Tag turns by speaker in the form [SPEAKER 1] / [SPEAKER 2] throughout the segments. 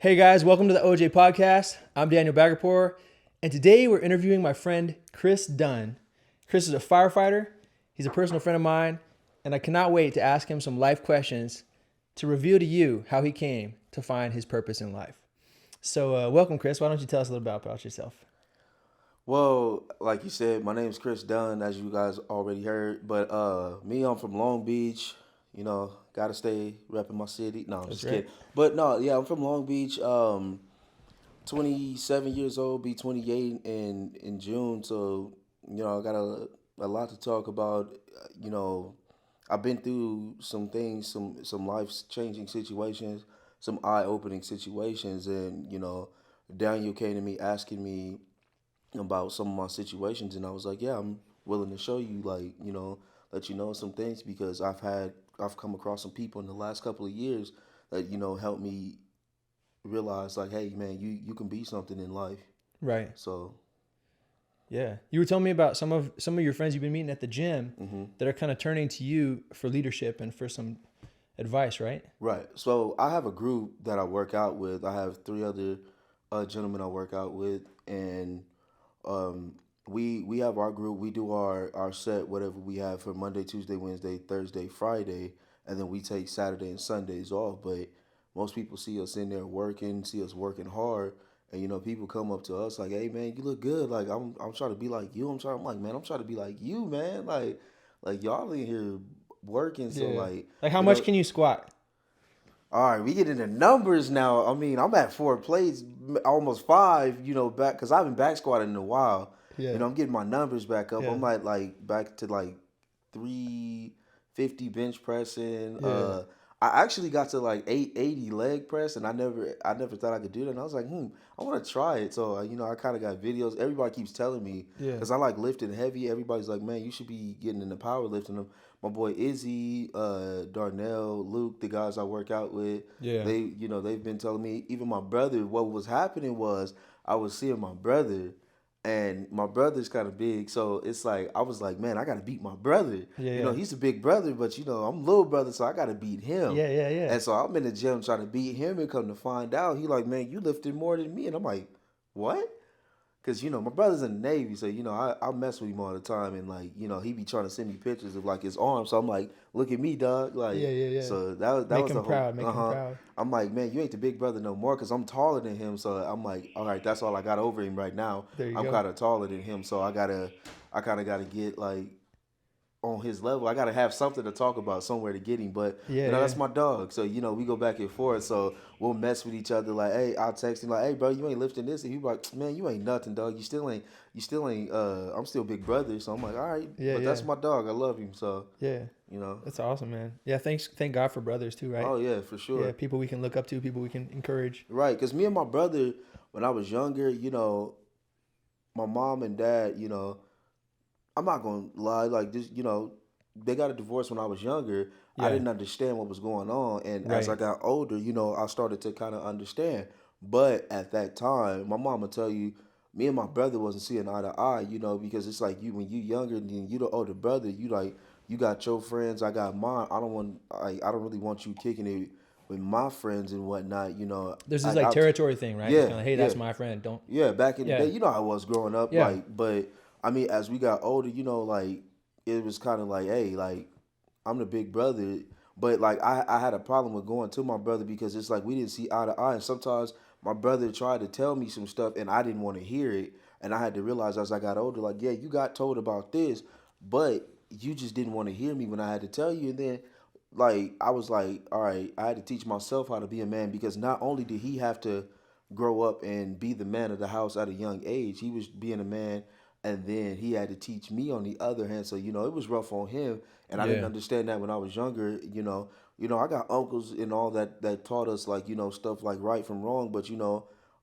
[SPEAKER 1] Hey guys, welcome to the OJ Podcast. I'm Daniel Bagapore, and today we're interviewing my friend Chris Dunn. Chris is a firefighter, he's a personal friend of mine, and I cannot wait to ask him some life questions to reveal to you how he came to find his purpose in life. So, welcome, Chris. Why don't you tell us a little bit about yourself?
[SPEAKER 2] Well, like you said, my name's Chris Dunn, as you guys already heard. But me, I'm from Long Beach. Gotta stay repping my city. No, I'm
[SPEAKER 1] That's
[SPEAKER 2] just
[SPEAKER 1] right.
[SPEAKER 2] kidding. But no, yeah, I'm from Long Beach. 27 years old, be 28 in June. So I got a lot to talk about. You know, I've been through some things, some life changing situations, some eye opening situations, and Daniel came to me asking me about some of my situations, and I was like, yeah, I'm willing to show you, like, let you know some things because I've come across some people in the last couple of years that helped me realize, like, hey man, you can be something in life.
[SPEAKER 1] Right.
[SPEAKER 2] So
[SPEAKER 1] Yeah. You were telling me about some of your friends you've been meeting at the gym
[SPEAKER 2] hmm
[SPEAKER 1] that are kind of turning to you for leadership and for some advice, right?
[SPEAKER 2] right. So I have a group that I work out with. I have three other gentlemen I work out with, and um, we have our group. We do our set, whatever we have for Monday, Tuesday, Wednesday, Thursday, Friday, and then we take Saturday and Sundays off. But most people see us in there working, see us working hard, and people come up to us like, "Hey man, you look good. Like I'm trying to be like you. I'm like, man, I'm trying to be like you, man. Like y'all in here working, so
[SPEAKER 1] Yeah.
[SPEAKER 2] like
[SPEAKER 1] Like, how
[SPEAKER 2] you
[SPEAKER 1] much
[SPEAKER 2] know."
[SPEAKER 1] can you squat?
[SPEAKER 2] All right, we get into numbers now. I mean, I'm at 4 plates, almost five. Back because I haven't back squatted in a while.
[SPEAKER 1] Yeah.
[SPEAKER 2] I'm getting my numbers back up.
[SPEAKER 1] Yeah.
[SPEAKER 2] I'm at like back to like 350 bench pressing.
[SPEAKER 1] Yeah.
[SPEAKER 2] I actually got to like 880 leg press, and I never thought I could do that. And I was like, I want to try it. So I kind of got videos. Everybody keeps telling me
[SPEAKER 1] Yeah.
[SPEAKER 2] because I like lifting heavy. Everybody's like, man, you should be getting into powerlifting. My boy Izzy, Darnell, Luke, the guys I work out with,
[SPEAKER 1] Yeah.
[SPEAKER 2] they've been telling me. Even my brother, what was happening was I was seeing my brother, and my brother's kind of big, so it's like I was like, man, I got to beat my brother.
[SPEAKER 1] Yeah. Yeah.
[SPEAKER 2] He's a big brother, but I'm little brother, so I got to beat him.
[SPEAKER 1] Yeah. Yeah. Yeah.
[SPEAKER 2] And so I'm in the gym trying to beat him, and come to find out, he like, man, you lifted more than me, and I'm like, what? Cause my brother's in the Navy, so I mess with him all the time, and like he be trying to send me pictures of like his arms. So I'm like, look at me, dog.
[SPEAKER 1] Yeah.
[SPEAKER 2] Like,
[SPEAKER 1] Yeah. Yeah.
[SPEAKER 2] so that
[SPEAKER 1] Make
[SPEAKER 2] was
[SPEAKER 1] him
[SPEAKER 2] the whole.
[SPEAKER 1] proud. Make him proud.
[SPEAKER 2] I'm like, man, you ain't the big brother no more, cause I'm taller than him. So I'm like, all right, that's all I got over him right now.
[SPEAKER 1] There you
[SPEAKER 2] I'm
[SPEAKER 1] go.
[SPEAKER 2] kind of taller than him, so I kind of gotta get like on his level. I gotta have something to talk about, somewhere to get him. But
[SPEAKER 1] Yeah. Yeah.
[SPEAKER 2] that's my dog. So we go back and forth. So we'll mess with each other. Like, hey, I'll text him like, hey, bro, you ain't lifting this, and he be like, man, you ain't nothing, dog. You still ain't. I'm still big brother. So I'm like, all right,
[SPEAKER 1] Yeah.
[SPEAKER 2] but
[SPEAKER 1] Yeah.
[SPEAKER 2] that's my dog. I love him. So
[SPEAKER 1] Yeah.
[SPEAKER 2] you know,
[SPEAKER 1] That's awesome, man. Yeah. Thank God for brothers too, right?
[SPEAKER 2] oh yeah, for
[SPEAKER 1] Yeah.
[SPEAKER 2] sure,
[SPEAKER 1] People we can look up to, people we can encourage.
[SPEAKER 2] right? Cause me and my brother, when I was younger, my mom and dad, I'm not gonna lie, like this, they got a divorce when I was younger. I
[SPEAKER 1] Yeah.
[SPEAKER 2] didn't understand what was going on, and as I
[SPEAKER 1] Right.
[SPEAKER 2] got older, I started to kind of understand. But at that time, my mom would tell you, me and my brother wasn't seeing eye to eye, because it's like you when you younger and you the older brother, you like you got your friends, I got mine. I don't really want you kicking it with my friends and whatnot.
[SPEAKER 1] There's this
[SPEAKER 2] Like
[SPEAKER 1] like
[SPEAKER 2] I,
[SPEAKER 1] territory thing, right? It's
[SPEAKER 2] yeah,
[SPEAKER 1] kind of, hey,
[SPEAKER 2] yeah.
[SPEAKER 1] that's my friend. Don't.
[SPEAKER 2] Yeah, back in the day,
[SPEAKER 1] Yeah.
[SPEAKER 2] how I was growing up,
[SPEAKER 1] Yeah.
[SPEAKER 2] like, but I mean, as we got older, like, it was kind of like, hey, like, I'm the big brother, but like, I had a problem with going to my brother because it's like we didn't see eye to eye, and sometimes my brother tried to tell me some stuff, and I didn't want to hear it, and I had to realize as I got older, like, yeah, you got told about this, but you just didn't want to hear me when I had to tell you, and then like I was like, all right, I had to teach myself how to be a man because not only did he have to grow up and be the man of the house at a young age, he was being a man, and then he had to teach me on the other hand. So it was rough on him, and I didn't
[SPEAKER 1] Yeah.
[SPEAKER 2] understand that when I was younger. I got uncles and all that taught us like stuff like right from wrong, but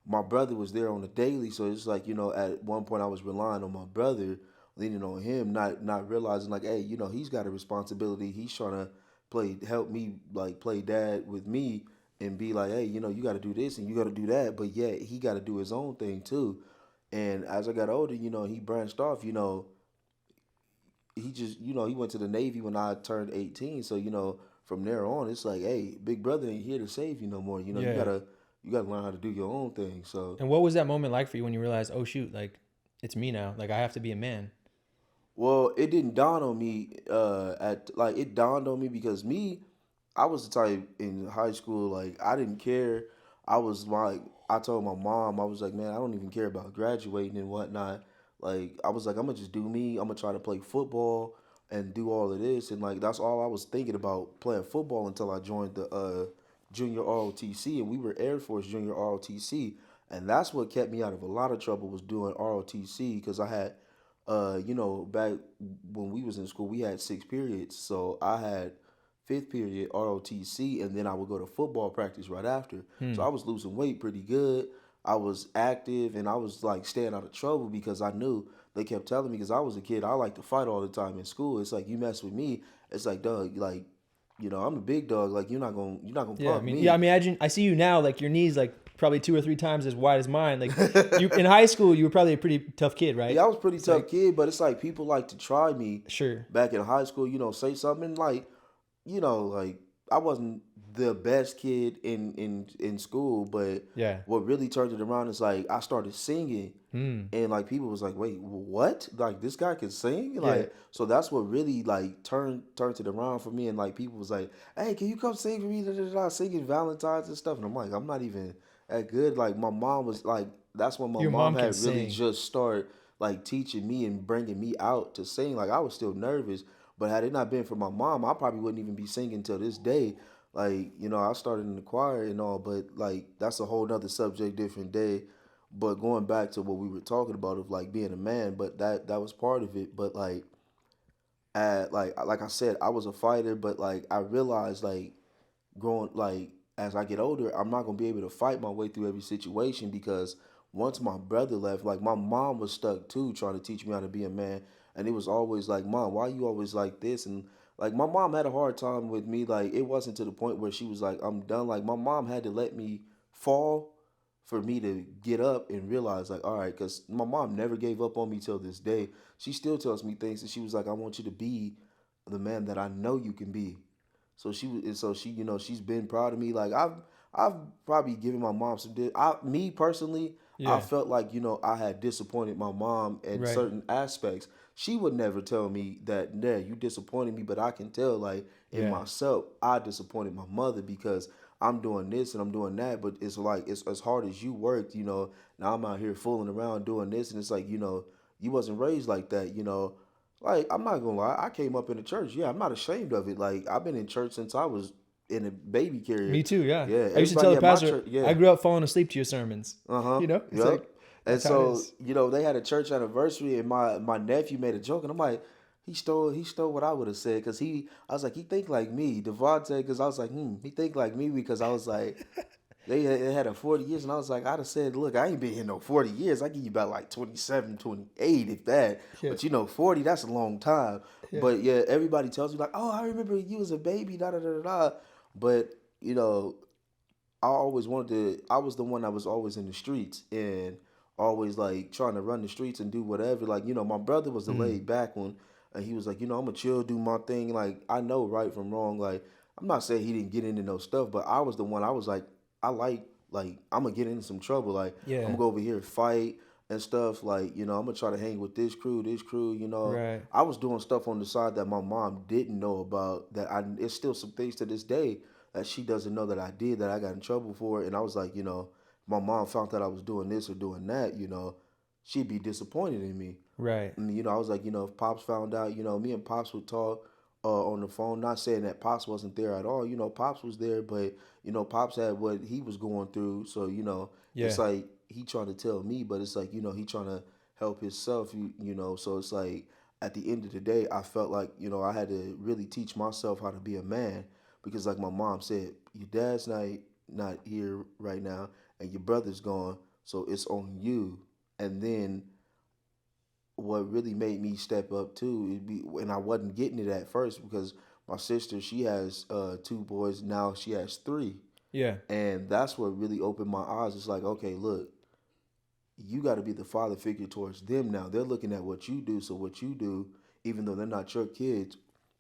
[SPEAKER 2] my brother was there on the daily, so it's like at one point I was relying on my brother, leaning on him, not realizing like, hey, he's got a responsibility. He's trying to help me like play dad with me and be like, hey, you got to do this and you got to do that, but yet he got to do his own thing too. And as I got older, he branched off. He just, he went to the Navy when I turned 18. So from there on, it's like, hey, big brother ain't here to save you no more. You
[SPEAKER 1] Yeah.
[SPEAKER 2] gotta you got to learn how to do your own thing. So,
[SPEAKER 1] And what was that moment like for you when you realized, oh shoot, like it's me now, like I have to be a man?
[SPEAKER 2] well, it didn't dawn on me. It dawned on me because I was the type in high school, like I didn't care. I was like, I told my mom, I was like, man, I don't even care about graduating and whatnot. Like, I was like, I'm gonna just do me. I'm gonna try to play football and do all of this, and like that's all I was thinking about playing football until I joined the junior ROTC, and we were Air Force junior ROTC, and that's what kept me out of a lot of trouble was doing ROTC because I had, back when we was in school, we had 6 periods, so I had fifth period ROTC, and then I would go to football practice right after. So I was losing weight pretty good. I was active, and I was like staying out of trouble because I knew they kept telling me because I was a kid. I like to fight all the time in school. It's like you mess with me, it's like dog, like I'm a big dog. Like you're not gonna
[SPEAKER 1] Yeah,
[SPEAKER 2] punk
[SPEAKER 1] I
[SPEAKER 2] me.
[SPEAKER 1] imagine I see you now, like your knees like probably 2 or 3 times as wide as mine. Like you in high school, you were probably a pretty tough kid, right?
[SPEAKER 2] Yeah, I was a pretty
[SPEAKER 1] It's
[SPEAKER 2] tough
[SPEAKER 1] like
[SPEAKER 2] kid, but it's like people like to try me
[SPEAKER 1] sure,
[SPEAKER 2] back in high school. Say something like like I wasn't the best kid in school, but
[SPEAKER 1] yeah,
[SPEAKER 2] what really turned it around is like I started singing, and like people was like, "Wait, what? Like this guy can sing?"
[SPEAKER 1] yeah,
[SPEAKER 2] Like so that's what really like turned it around for me, and like people was like, "Hey, can you come sing for me?" Da, da, da, singing Valentine's and stuff, and I'm like, I'm not even that good. Like my mom was like, that's when my
[SPEAKER 1] your
[SPEAKER 2] mom
[SPEAKER 1] mom can
[SPEAKER 2] had really
[SPEAKER 1] sing.
[SPEAKER 2] just started like teaching me and bringing me out to sing. Like I was still nervous, but had it not been for my mom, I probably wouldn't even be singing till this day. Like, I started in the choir and all, but like that's a whole nother subject, different day. But going back to what we were talking about of like being a man, but that was part of it. But like I said, I was a fighter, but like I realized like growing like as I get older, I'm not gonna be able to fight my way through every situation because once my brother left, like my mom was stuck too, trying to teach me how to be a man, and it was always like, "Mom, why you always like this?" And like my mom had a hard time with me. Like it wasn't to the point where she was like, "I'm done." Like my mom had to let me fall for me to get up and realize like, all right, because my mom never gave up on me till this day. She still tells me things, and she was like, "I want you to be the man that I know you can be." So she she's been proud of me. Like I've probably given my mom some. Me personally, I
[SPEAKER 1] Yeah,
[SPEAKER 2] felt like I had disappointed my mom in
[SPEAKER 1] right.
[SPEAKER 2] certain aspects. She would never tell me that, yeah, you disappointed me, but I can tell like in
[SPEAKER 1] Yeah,
[SPEAKER 2] myself, I disappointed my mother because I'm doing this and I'm doing that. But it's like it's as hard as you worked. Now I'm out here fooling around doing this, and it's like you wasn't raised like that. Like, I'm not gonna lie, I came up in the church. Yeah, I'm not ashamed of it. Like, I've been in church since I was in a baby carrier.
[SPEAKER 1] me too. Yeah,
[SPEAKER 2] Yeah,
[SPEAKER 1] I used to tell
[SPEAKER 2] everybody
[SPEAKER 1] the
[SPEAKER 2] at my
[SPEAKER 1] pastor
[SPEAKER 2] church, yeah.
[SPEAKER 1] I grew up falling asleep to your sermons.
[SPEAKER 2] Uh-huh.
[SPEAKER 1] It's
[SPEAKER 2] Yep.
[SPEAKER 1] like
[SPEAKER 2] And
[SPEAKER 1] that's how it
[SPEAKER 2] so,
[SPEAKER 1] is.
[SPEAKER 2] they had a church anniversary and my nephew made a joke and I'm like, he stole what I would have said because I was like, he think like me. Devontae, because I was like, he think like me because I was like, they had a 40 years, and I was like, I'd have said, look, I ain't been here no 40 years. I give you about like 27, 28, if that.
[SPEAKER 1] Yeah,
[SPEAKER 2] But 40, that's a long time.
[SPEAKER 1] yeah,
[SPEAKER 2] But yeah, everybody tells me like, oh, I remember you was a baby, da da da da da. But I was the one that was always in the streets and always like trying to run the streets and do whatever. Like, my brother was the laid back one, and he was like, I'm gonna chill, do my thing. Like, I know right from wrong. Like, I'm not saying he didn't get into no stuff, but I was the one, I was like, like, I'm gonna get into some trouble. Like, I'm
[SPEAKER 1] yeah.
[SPEAKER 2] gonna go over here and fight and stuff. Like, I'm gonna try to hang with this crew, this crew.
[SPEAKER 1] Right.
[SPEAKER 2] I was doing stuff on the side that my mom didn't know about. It's still some things to this day that she doesn't know that I did that I got in trouble for. And I was like, my mom found out I was doing this or doing that. She'd be disappointed in me.
[SPEAKER 1] Right.
[SPEAKER 2] And, I was like, if Pops found out, me and Pops would talk on the phone. Not saying that Pops wasn't there at all. Pops was there, but Pops had what he was going through. So it's
[SPEAKER 1] Yeah.
[SPEAKER 2] like he trying to tell me, but it's like he trying to help himself. So it's like at the end of the day, I felt like I had to really teach myself how to be a man because like my mom said, your dad's not here right now, and your brother's gone, so it's on you. And then what really made me step up too, and I wasn't getting it at first because my sister, she has 2 boys now, she has 3,
[SPEAKER 1] Yeah.
[SPEAKER 2] and that's what really opened my eyes. It's like, okay, look, you got to be the father figure towards them now. They're looking at what you do, so what you do, even though they're not your kids,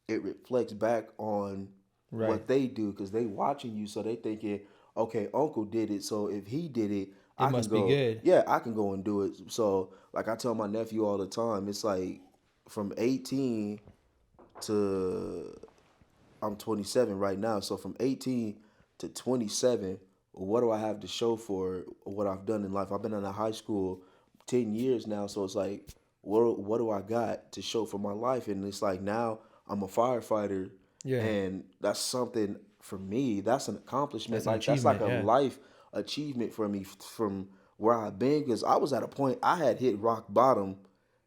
[SPEAKER 2] it reflects back on
[SPEAKER 1] Right.
[SPEAKER 2] what they do because they watching you, so they thinking, okay, uncle did it, so if he did it,
[SPEAKER 1] It
[SPEAKER 2] I can
[SPEAKER 1] must be
[SPEAKER 2] go.
[SPEAKER 1] good.
[SPEAKER 2] Yeah, I can go and do it. So like I tell my nephew all the time, it's like from 18 to I'm 27 right now. So from 18 to 27, what do I have to show for what I've done in life? I've been in a high school 10 years now, so it's like, what do I got to show for my life? And it's like now I'm a firefighter,
[SPEAKER 1] Yeah,
[SPEAKER 2] and that's something for me. That's an accomplishment.
[SPEAKER 1] that's an
[SPEAKER 2] Like that's like
[SPEAKER 1] achievement.
[SPEAKER 2] a
[SPEAKER 1] Yeah.
[SPEAKER 2] life achievement for me from where I've been because I was at a point I had hit rock bottom,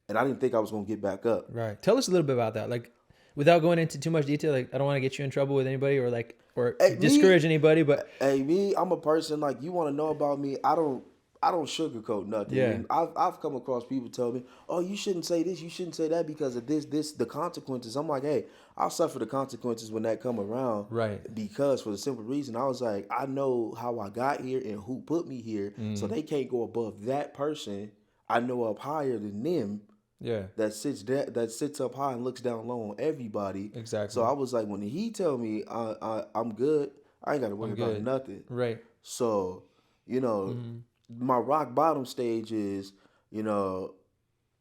[SPEAKER 2] and I didn't think I was gonna get back up.
[SPEAKER 1] Right. Tell us a little bit about that. Like, without going into too much detail, like I don't want to get you in trouble with anybody or like or
[SPEAKER 2] Hey, me,
[SPEAKER 1] discourage anybody, but
[SPEAKER 2] Hey, me, I'm a person like you want to know about me. I don't sugarcoat nothing.
[SPEAKER 1] yeah.
[SPEAKER 2] And I've come across people tell me, "Oh, you shouldn't say this, you shouldn't say that because of this, the consequences." I'm like, "Hey, I'll suffer the consequences when that come around."
[SPEAKER 1] Right.
[SPEAKER 2] Because for the simple reason, I was like, I know how I got here and who put me here, so
[SPEAKER 1] Mm.
[SPEAKER 2] they can't go above that person. I know up higher than them
[SPEAKER 1] Yeah.
[SPEAKER 2] that sits up high and looks down low on everybody. So
[SPEAKER 1] Exactly.
[SPEAKER 2] I was like, when he tell me I'm good, I ain't got to worry
[SPEAKER 1] I'm
[SPEAKER 2] about
[SPEAKER 1] good.
[SPEAKER 2] nothing.
[SPEAKER 1] Right.
[SPEAKER 2] So, you know,
[SPEAKER 1] Mm.
[SPEAKER 2] my rock bottom stage is, you know,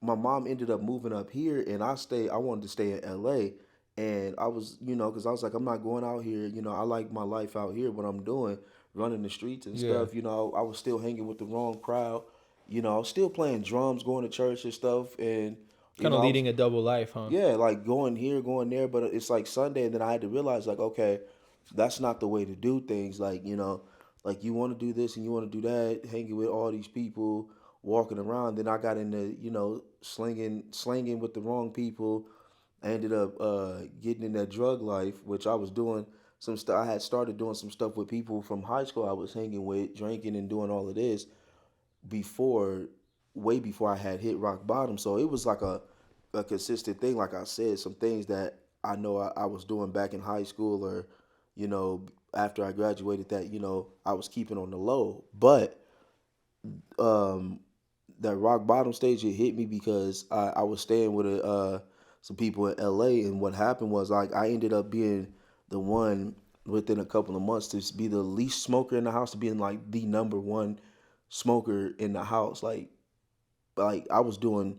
[SPEAKER 2] my mom ended up moving up here and I wanted to stay in LA. And I was, because I was like, I'm not going out here. I like my life out here, what I'm doing, running the streets and
[SPEAKER 1] Yeah.
[SPEAKER 2] stuff. I was still hanging with the wrong crowd. I was still playing drums, going to church and stuff. And,
[SPEAKER 1] Kind of
[SPEAKER 2] I was,
[SPEAKER 1] leading a double life, huh?
[SPEAKER 2] yeah, like going here, going there. But it's like Sunday. And then I had to realize, like, okay, that's not the way to do things. Like, like you want to do this and you want to do that, hanging with all these people, walking around. Then I got into, slinging with the wrong people. I ended up getting in that drug life, which I was doing some stuff. I had started doing some stuff with people from high school I was hanging with, drinking and doing all of this before, way before I had hit rock bottom. So it was like a consistent thing. Like I said, some things that I know I was doing back in high school or, after I graduated that, I was keeping on the low. But um, that rock bottom stage, it hit me because I was staying with some people in LA. And what happened was like I ended up being the one within a couple of months to be the least smoker in the house, to being like the number one smoker in the house. Like I was doing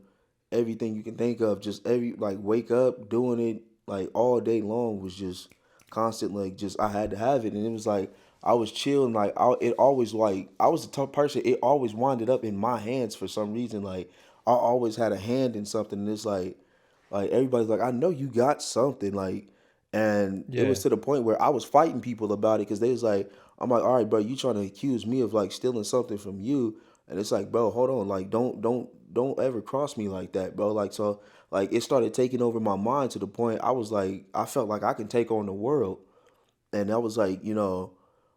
[SPEAKER 2] everything you can think of, just every like wake up doing it like all day long was just constant. Like just I had to have it, and it was like I was chilling. It always like I was the type of person. It always winded up in my hands for some reason. Like I always had a hand in something, and it's like everybody's like, I know you got something, like, and it
[SPEAKER 1] Yeah.
[SPEAKER 2] was to the point where I was fighting people about it because they was like, I'm like, all right, bro, you trying to accuse me of like stealing something from you, and it's like, bro, hold on, like, don't ever cross me like that, bro. Like, so, like, it started taking over my mind to the point I was like, I felt like I can take on the world, and that was like,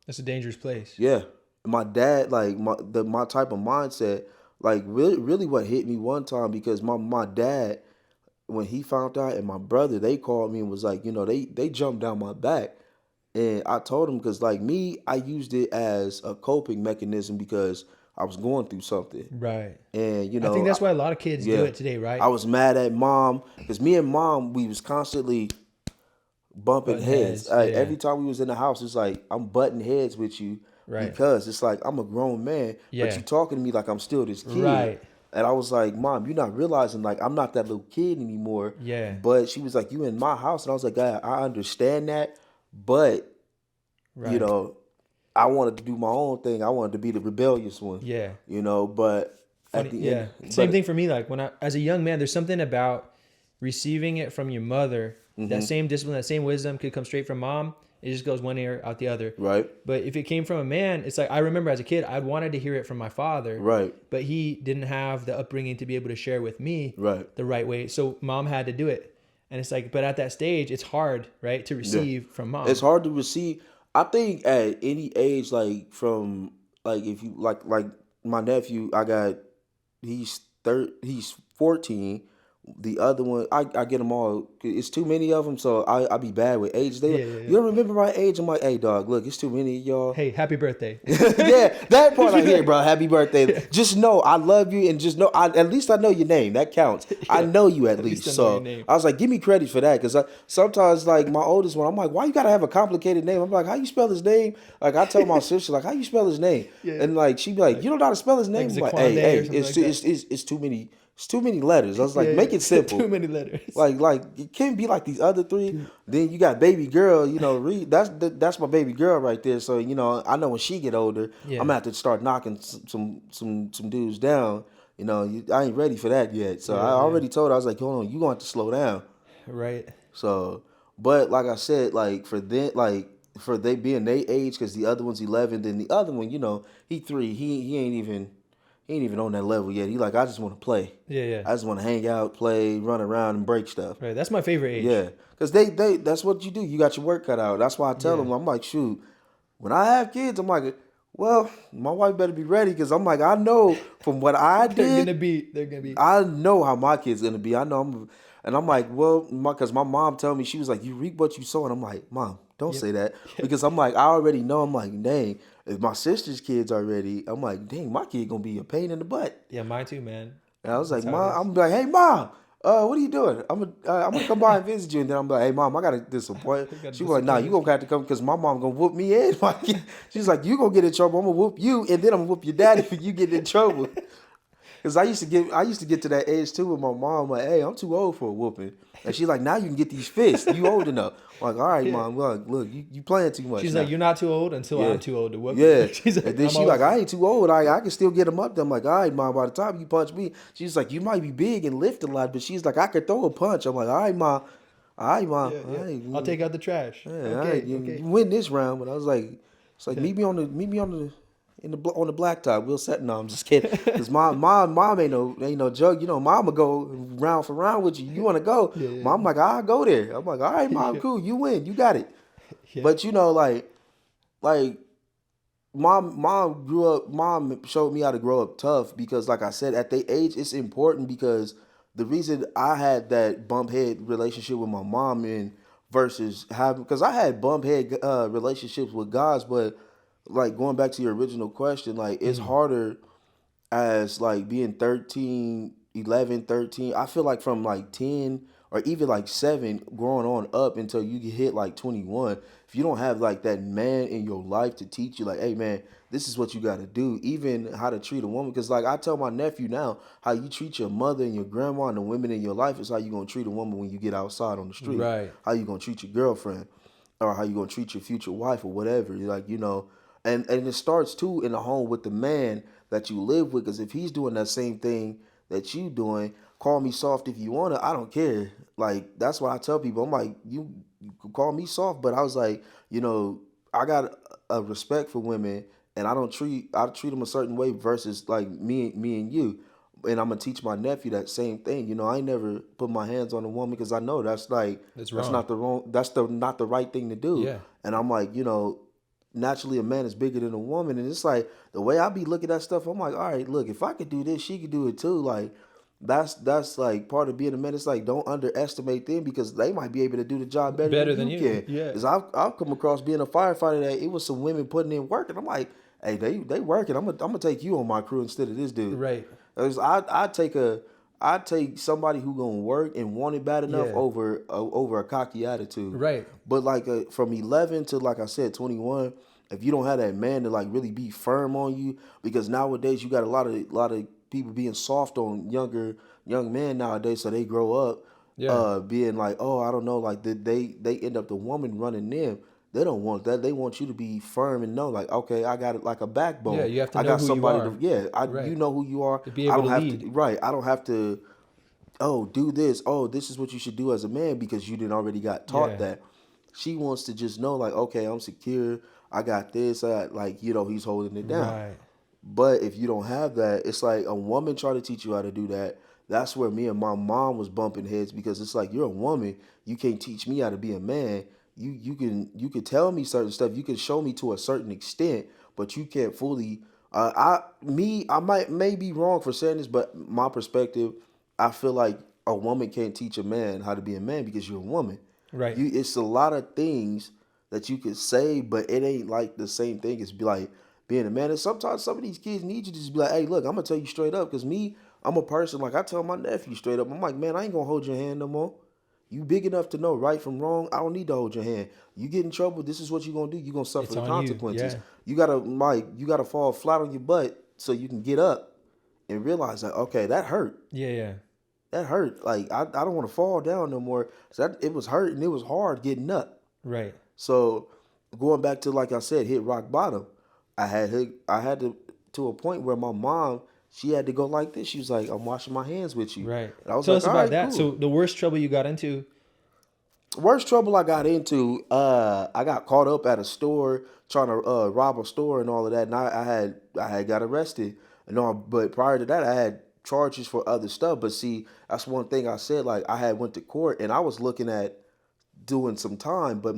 [SPEAKER 1] That's a dangerous place.
[SPEAKER 2] yeah, my dad, like my type of mindset, like really what hit me one time because my dad, when he found out, and my brother, they called me and was like, they jumped down my back. And I told him, because like me, I used it as a coping mechanism because I was going through something.
[SPEAKER 1] Right.
[SPEAKER 2] And,
[SPEAKER 1] I think that's why a lot of kids do
[SPEAKER 2] yeah,
[SPEAKER 1] it today, right?
[SPEAKER 2] I was mad at mom because me and mom, we was constantly bumping
[SPEAKER 1] Button
[SPEAKER 2] heads.
[SPEAKER 1] heads. Yeah.
[SPEAKER 2] Every time we was in the house, it's like, I'm butting heads with you
[SPEAKER 1] Right.
[SPEAKER 2] because it's like, I'm a grown man, but
[SPEAKER 1] Yeah.
[SPEAKER 2] you talking to me like I'm still this kid.
[SPEAKER 1] Right.
[SPEAKER 2] And I was like, Mom, you're not realizing like I'm not that little kid anymore.
[SPEAKER 1] Yeah.
[SPEAKER 2] But she was like, you in my house. And I was like, God, I understand that. But, you
[SPEAKER 1] Right.
[SPEAKER 2] know, I wanted to do my own thing. I wanted to be the rebellious one,
[SPEAKER 1] Yeah.
[SPEAKER 2] but at
[SPEAKER 1] Funny.
[SPEAKER 2] the end,
[SPEAKER 1] Yeah. Same
[SPEAKER 2] but
[SPEAKER 1] thing for me. Like when as a young man, there's something about receiving it from your mother. That same discipline, that same wisdom could come straight from mom. It just goes one ear out the other.
[SPEAKER 2] right,
[SPEAKER 1] But if it came from a man, it's like I remember as a kid, I'd wanted to hear it from my father,
[SPEAKER 2] right,
[SPEAKER 1] but he didn't have the upbringing to be able to share with me
[SPEAKER 2] right.
[SPEAKER 1] the right way. So mom had to do it. And it's like, but at that stage, it's hard, right, to
[SPEAKER 2] Yeah.
[SPEAKER 1] receive from mom.
[SPEAKER 2] It's hard to receive. I think at any age, like from like if you like my nephew, he's 14. The other one, I get them all. It's too many of them, so I be bad with age. They
[SPEAKER 1] Yeah,
[SPEAKER 2] like,
[SPEAKER 1] yeah, yeah.
[SPEAKER 2] you don't remember my age? I'm like, hey, dog, look, it's too many of y'all.
[SPEAKER 1] Hey, happy birthday.
[SPEAKER 2] Yeah, that part I hear, bro. Happy birthday.
[SPEAKER 1] Yeah.
[SPEAKER 2] Just know I love you, and just know at least I know your name. That counts. I
[SPEAKER 1] Yeah.
[SPEAKER 2] know you at
[SPEAKER 1] At least
[SPEAKER 2] least.
[SPEAKER 1] I know your
[SPEAKER 2] So
[SPEAKER 1] name.
[SPEAKER 2] I was like, give me credit for that, because sometimes like my oldest one, I'm like, why you gotta have a complicated name? I'm like, how you spell his name? Like I tell my sister, like, how you spell his name?
[SPEAKER 1] Yeah.
[SPEAKER 2] And like she be like, you don't know how to spell his
[SPEAKER 1] Like
[SPEAKER 2] name? I'm like,
[SPEAKER 1] Zaquande or
[SPEAKER 2] hey,
[SPEAKER 1] something like that.
[SPEAKER 2] it's too many. It's too many letters. I was like,
[SPEAKER 1] Yeah,
[SPEAKER 2] make it
[SPEAKER 1] yeah. Too
[SPEAKER 2] simple.
[SPEAKER 1] many letters.
[SPEAKER 2] Like it can't be like these other three. Then you got baby girl. Reed. That's my baby girl right there. So I know when she get older, I'm
[SPEAKER 1] Yeah.
[SPEAKER 2] gonna have to start knocking some dudes down. I ain't ready for that yet. So
[SPEAKER 1] Yeah,
[SPEAKER 2] I
[SPEAKER 1] yeah.
[SPEAKER 2] already told her, I was like, hold on, you gonna have to slow down.
[SPEAKER 1] Right.
[SPEAKER 2] So, but like I said, like for they being their age, because the other one's 11, then the other one, he 3. He ain't even on that level yet. He like, I just want to play.
[SPEAKER 1] Yeah, yeah.
[SPEAKER 2] I just want to hang out, play, run around, and break stuff.
[SPEAKER 1] Right. That's my favorite age.
[SPEAKER 2] Yeah, because they that's what you do. You got your work cut out. That's why I tell
[SPEAKER 1] Yeah.
[SPEAKER 2] them, I'm like, shoot, when I have kids, I'm like, well, my wife better be ready, because I'm like, I know from what I did,
[SPEAKER 1] They're gonna be.
[SPEAKER 2] I know how my kid's gonna be. I know and I'm like, well, because my mom told me, she was like, you reap what you sow, and I'm like, Mom, don't
[SPEAKER 1] Yep.
[SPEAKER 2] say that, because I'm like, I already know. I'm like, dang, if my sister's kids are ready, I'm like, dang, my kid gonna be a pain in the butt.
[SPEAKER 1] Yeah, mine too, man.
[SPEAKER 2] And I was
[SPEAKER 1] That's
[SPEAKER 2] like,
[SPEAKER 1] how it
[SPEAKER 2] Mom,
[SPEAKER 1] is.
[SPEAKER 2] I'm like, hey, Mom, what are you doing? I'm gonna come by and visit you, and then I'm like, hey, Mom, I got a disappointment.
[SPEAKER 1] Got
[SPEAKER 2] She was like, nah, you
[SPEAKER 1] disappointments.
[SPEAKER 2] gonna have to come, because my mom gonna whoop me in. She's like, you gonna get in trouble. I'm gonna whoop you, and then I'm gonna whoop your daddy if you get in trouble. Because I used to get to that age too with my mom. Like, hey, I'm too old for a whooping. And she's like, now you can get these fists. You old enough. I'm like, all right,
[SPEAKER 1] Yeah.
[SPEAKER 2] Mom. Look, you playing too much
[SPEAKER 1] She's
[SPEAKER 2] now.
[SPEAKER 1] like, you're not too old until
[SPEAKER 2] Yeah.
[SPEAKER 1] I'm too old to whoop
[SPEAKER 2] Yeah.
[SPEAKER 1] you. She's
[SPEAKER 2] And
[SPEAKER 1] like,
[SPEAKER 2] then
[SPEAKER 1] I'm
[SPEAKER 2] she like,
[SPEAKER 1] old.
[SPEAKER 2] I ain't too old. I can still get them up there. I'm like, all right, Mom, by the time you punch me, she's like, you might be big and lift a lot, but she's like, I could throw a punch. I'm like, all right, Mom. All right, Mom.
[SPEAKER 1] Yeah,
[SPEAKER 2] All
[SPEAKER 1] yeah.
[SPEAKER 2] right.
[SPEAKER 1] I'll take out the trash.
[SPEAKER 2] Yeah, all right.
[SPEAKER 1] Okay,
[SPEAKER 2] You
[SPEAKER 1] okay.
[SPEAKER 2] win this round. But I was like, it's like,
[SPEAKER 1] Yeah.
[SPEAKER 2] meet me on the blacktop. We'll set. No, I'm just kidding. Cause mom ain't no joke. Mama go round for round with you. You want to go?
[SPEAKER 1] Yeah, yeah,
[SPEAKER 2] Mom like, I'll go there. I'm like, all right, Mom,
[SPEAKER 1] yeah.
[SPEAKER 2] cool. You win. You got it.
[SPEAKER 1] Yeah.
[SPEAKER 2] But like mom grew up. Mom showed me how to grow up tough, because, like I said, at their age, it's important, because the reason I had that bump head relationship with my mom and versus having, because I had bump head relationships with guys, but like going back to your original question, like it's
[SPEAKER 1] Mm.
[SPEAKER 2] harder as like being 13, 11, 13. I feel like from like 10 or even like 7 growing on up until you get hit like 21, if you don't have like that man in your life to teach you, like, hey man, this is what you got to do, even how to treat a woman. Because like I tell my nephew now, how you treat your mother and your grandma and the women in your life is how you going to treat a woman when you get outside on the street.
[SPEAKER 1] Right.
[SPEAKER 2] How you going to treat your girlfriend, or how you going to treat your future wife, or whatever. Like, and it starts too in the home with the man that you live with. Because if he's doing that same thing that you doing, call me soft if you wanna. I don't care. Like, that's what I tell people. I'm like, you can call me soft, but I was like, I got a respect for women, and I treat them a certain way versus like me and you. And I'm gonna teach my nephew that same thing. I ain't never put my hands on a woman, because I know
[SPEAKER 1] That's
[SPEAKER 2] that's
[SPEAKER 1] wrong.
[SPEAKER 2] not the wrong that's the not the right thing to do.
[SPEAKER 1] Yeah.
[SPEAKER 2] And I'm like, naturally a man is bigger than a woman, and it's like the way I be looking at stuff, I'm like, all right, look, if I could do this, she could do it too. Like, that's like part of being a man. It's like, don't underestimate them, because they might be able to do the job better
[SPEAKER 1] Better
[SPEAKER 2] than
[SPEAKER 1] than
[SPEAKER 2] you
[SPEAKER 1] you.
[SPEAKER 2] can.
[SPEAKER 1] Yeah.
[SPEAKER 2] Because I've come across being a firefighter that it was some women putting in work, and I'm like, hey, they working. I'm gonna take you on my crew instead of this dude.
[SPEAKER 1] Right.
[SPEAKER 2] 'Cause I take somebody who gonna work and want it bad enough
[SPEAKER 1] Yeah.
[SPEAKER 2] over a cocky attitude.
[SPEAKER 1] Right.
[SPEAKER 2] But like from 11 to, like I said, 21, if you don't have that man to like really be firm on you, because nowadays you got a lot of people being soft on young men nowadays, so they grow up
[SPEAKER 1] Yeah.
[SPEAKER 2] being like, oh, I don't know, like they end up the woman running them. They don't want that. They want you to be firm and know, like, okay, I got it, like a
[SPEAKER 1] Yeah.
[SPEAKER 2] backbone.
[SPEAKER 1] You have to
[SPEAKER 2] I
[SPEAKER 1] know
[SPEAKER 2] got
[SPEAKER 1] who you
[SPEAKER 2] somebody
[SPEAKER 1] are.
[SPEAKER 2] to, yeah, you
[SPEAKER 1] Right.
[SPEAKER 2] know who you are.
[SPEAKER 1] To be
[SPEAKER 2] I
[SPEAKER 1] able
[SPEAKER 2] don't
[SPEAKER 1] to
[SPEAKER 2] have to,
[SPEAKER 1] lead.
[SPEAKER 2] right. I don't have to, oh, do this. Oh, this is what you should do as a man, because you didn't already got taught
[SPEAKER 1] Yeah.
[SPEAKER 2] that. She wants to just know, like, okay, I'm secure. I got this. Like, he's holding it down.
[SPEAKER 1] Right.
[SPEAKER 2] But if you don't have that, it's like a woman try to teach you how to do that. That's where me and my mom was bumping heads, because it's like, you're a woman. You can't teach me how to be a man. You can tell me certain stuff. You can show me to a certain extent, but you can't fully. I may be wrong for saying this, but my perspective, I feel like a woman can't teach a man how to be a man because you're a woman.
[SPEAKER 1] Right.
[SPEAKER 2] It's a lot of things that you could say, but it ain't like the same thing as be like being a man. And sometimes some of these kids need you to just be like, hey, look, I'm gonna tell you straight up, because me, I'm a person like I tell my nephew straight up. I'm like, man, I ain't gonna hold your hand no more. You big enough to know right from wrong. I don't need to hold your hand. You get in trouble, this is what you're gonna do. You're gonna suffer
[SPEAKER 1] It's
[SPEAKER 2] the
[SPEAKER 1] on you.
[SPEAKER 2] consequences.
[SPEAKER 1] Yeah.
[SPEAKER 2] You gotta fall flat on your butt so you can get up and realize that, okay, that hurt.
[SPEAKER 1] Yeah. Yeah.
[SPEAKER 2] That hurt. Like I don't want to fall down no more. So it was hurt and it was hard getting up.
[SPEAKER 1] Right.
[SPEAKER 2] So going back to, like I said, hit rock bottom. I had to a point where my mom, she had to go like this. She was like, I'm washing my hands with you.
[SPEAKER 1] Right.
[SPEAKER 2] And I was
[SPEAKER 1] Tell
[SPEAKER 2] like,
[SPEAKER 1] us
[SPEAKER 2] all
[SPEAKER 1] about
[SPEAKER 2] right,
[SPEAKER 1] that.
[SPEAKER 2] cool.
[SPEAKER 1] So the worst trouble you got into.
[SPEAKER 2] Worst trouble I got into, I got caught up at a store trying to rob a store and all of that, and I had got arrested and all. But prior to that, I had charges for other stuff. But see, that's one thing I said. Like I had went to court and I was looking at doing some time, but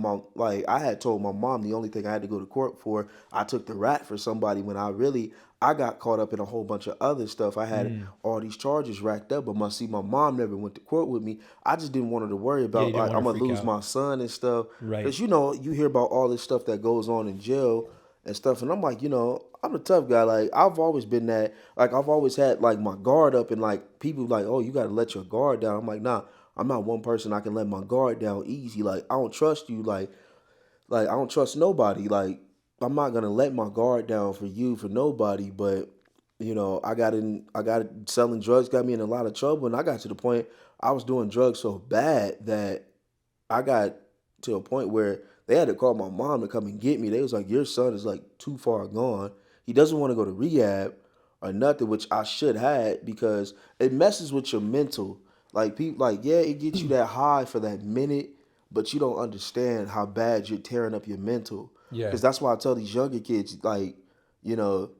[SPEAKER 2] I had told my mom the only thing I had to go to court for, I took the rat for somebody when I got caught up in a whole bunch of other stuff. I had all these charges racked up, but my mom never went to court with me. I just didn't want her to worry
[SPEAKER 1] Yeah,
[SPEAKER 2] about
[SPEAKER 1] you didn't
[SPEAKER 2] like
[SPEAKER 1] want
[SPEAKER 2] I'm
[SPEAKER 1] to
[SPEAKER 2] gonna
[SPEAKER 1] freak
[SPEAKER 2] lose
[SPEAKER 1] out.
[SPEAKER 2] my son and stuff.
[SPEAKER 1] Right.
[SPEAKER 2] Because you hear about all this stuff that goes on in jail and stuff, and I'm like, I'm a tough guy. Like I've always been that. Like I've always had like my guard up, and like people like, oh, you got to let your guard down. I'm like, nah. I'm not one person I can let my guard down easy. Like I don't trust you. Like I don't trust nobody. Like I'm not gonna let my guard down for you, for nobody. But I got selling drugs, got me in a lot of trouble, and I got to the point I was doing drugs so bad that I got to a point where they had to call my mom to come and get me. They was like, your son is like too far gone. He doesn't want to go to rehab or nothing, which I should have, because it messes with your mental. Like people, like yeah, it gets you that high for that minute, but you don't understand how bad you're tearing up your mental.
[SPEAKER 1] Yeah.
[SPEAKER 2] Because that's why I tell these younger kids, like, you know,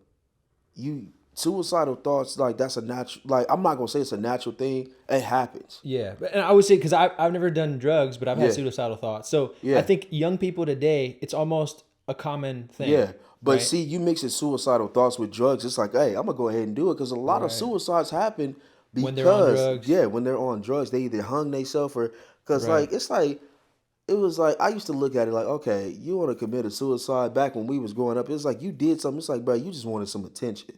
[SPEAKER 2] you suicidal thoughts, like that's a natural. Like I'm not gonna say it's a natural thing. It happens.
[SPEAKER 1] Yeah, and I would say, because I've never done drugs, but I've had
[SPEAKER 2] Yeah.
[SPEAKER 1] suicidal thoughts. So
[SPEAKER 2] Yeah.
[SPEAKER 1] I think young people today, it's almost a common thing.
[SPEAKER 2] Yeah, but
[SPEAKER 1] right?
[SPEAKER 2] see, you mixing suicidal thoughts with drugs. It's like, hey, I'm gonna go ahead and do it, because a lot of
[SPEAKER 1] Right.
[SPEAKER 2] suicides happen because
[SPEAKER 1] When they're on drugs.
[SPEAKER 2] yeah, when they're on drugs, they either hung themselves or because
[SPEAKER 1] Right.
[SPEAKER 2] like it's like it was like I used to look at it like, okay, you want to commit a suicide. Back when we was growing up, it's like you did something. It's like, bro, you just wanted some attention.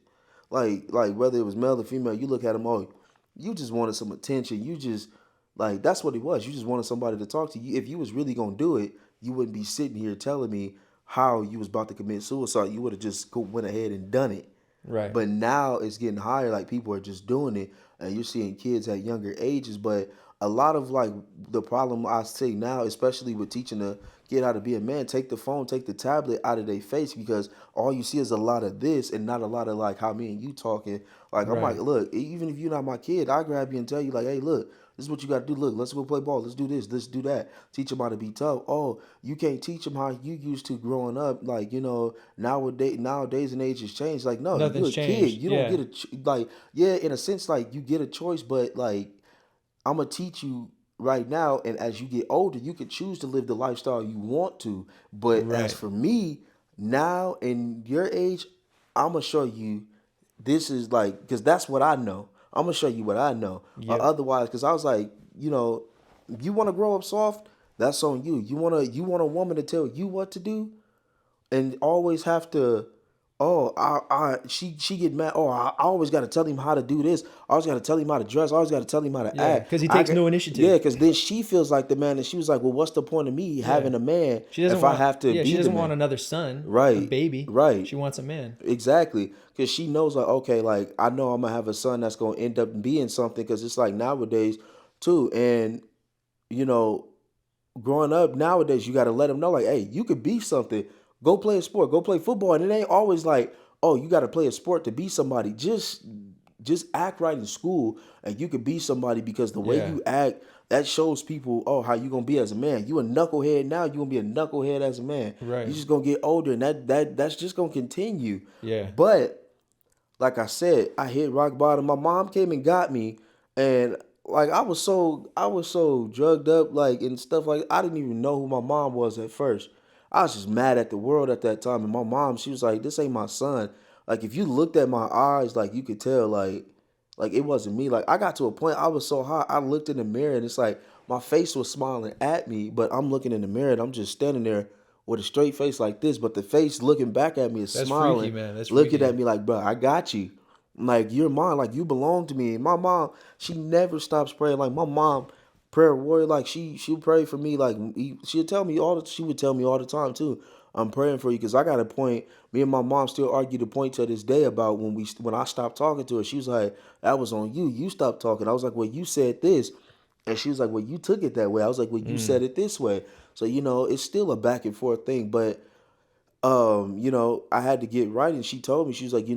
[SPEAKER 2] Like whether it was male or female, you look at them, oh, you just wanted some attention. You just like that's what it was. You just wanted somebody to talk to you. If you was really gonna do it, you wouldn't be sitting here telling me how you was about to commit suicide. You would have just went ahead and done it.
[SPEAKER 1] Right.
[SPEAKER 2] But now it's getting higher. Like people are just doing it, and you're seeing kids at younger ages. But a lot of like the problem I see now, especially with teaching a kid how to be a man, take the phone, take the tablet out of their face, because all you see is a lot of this and not a lot of like how me and you talking. Like I'm
[SPEAKER 1] Right.
[SPEAKER 2] like, look, even if you're not my kid, I grab you and tell you like, hey, look. This is what you got to do. Look, let's go play ball. Let's do this. Let's do that. Teach them how to be tough. Oh, you can't teach them how you used to growing up. Like, nowadays and age has changed. Like, no, you're
[SPEAKER 1] Nothing's
[SPEAKER 2] a kid.
[SPEAKER 1] changed.
[SPEAKER 2] You
[SPEAKER 1] Yeah.
[SPEAKER 2] don't get like, yeah, in a sense, like you get a choice, but like, I'm gonna teach you right now, and as you get older, you can choose to live the lifestyle you want to. But as
[SPEAKER 1] Right.
[SPEAKER 2] for me, now in your age, I'm gonna show you. This is like, because that's what I know. I'm gonna show you what I know.
[SPEAKER 1] Yep.
[SPEAKER 2] Otherwise, because I was like, you want to grow up soft, that's on you. You want a woman to tell you what to do, and always have to. Oh, she get mad. Oh, I always got to tell him how to do this. I always got to tell him how to dress. I always got to tell him how to
[SPEAKER 1] Yeah.
[SPEAKER 2] act.
[SPEAKER 1] Because he takes no
[SPEAKER 2] Yeah,
[SPEAKER 1] initiative.
[SPEAKER 2] because then she feels like the man, and she was like, "Well, what's the point of me having a man
[SPEAKER 1] She doesn't
[SPEAKER 2] if
[SPEAKER 1] want.
[SPEAKER 2] I have to
[SPEAKER 1] Yeah.
[SPEAKER 2] be
[SPEAKER 1] She
[SPEAKER 2] the
[SPEAKER 1] doesn't
[SPEAKER 2] man?"
[SPEAKER 1] want another son. A
[SPEAKER 2] Right,
[SPEAKER 1] baby.
[SPEAKER 2] right.
[SPEAKER 1] She wants a man.
[SPEAKER 2] Exactly, because she knows like, okay, like I know I'm gonna have a son that's gonna end up being something. Because it's like nowadays too, and you know, growing up nowadays, you got to let them know like, hey, you could be something. Go play a sport. Go play football. And it ain't always like, oh, you got to play a sport to be somebody. Just act right in school, and you could be somebody, because the way
[SPEAKER 1] Yeah.
[SPEAKER 2] you act, that shows people, oh, how you gonna be as a man. You a knucklehead now. You gonna be a knucklehead as a man.
[SPEAKER 1] Right.
[SPEAKER 2] You just gonna get older, and that's just gonna continue.
[SPEAKER 1] Yeah.
[SPEAKER 2] But like I said, I hit rock bottom. My mom came and got me, and like I was so drugged up, like and stuff like I didn't even know who my mom was at first. I was just mad at the world at that time, and my mom, she was like, "This ain't my son." Like if you looked at my eyes, like you could tell, like Like it wasn't me. Like I got to a point I was so hot. I looked in the mirror and it's like my face was smiling at me, but I'm looking in the mirror and I'm just standing there with a straight face like this. But the face looking back at me is
[SPEAKER 1] That's freaky,
[SPEAKER 2] smiling,
[SPEAKER 1] man. That's
[SPEAKER 2] looking
[SPEAKER 1] freaky.
[SPEAKER 2] at me like, bro, I got you. Like you're mine. Like you belong to me. And my mom, she never stops praying. Like my mom, prayer warrior. Like she'll pray for me. Like she'll tell me all. She would tell me all the time too. I'm praying for you because I got a point. Me and my mom still argue the point to this day about when I stopped talking to her. She was like, "That was on you. You stopped talking." I was like, "Well, you said this," and she was like, "Well, you took it that way." I was like, "Well, you said it this way." So it's still a back and forth thing. But I had to get right, and she told me she was like,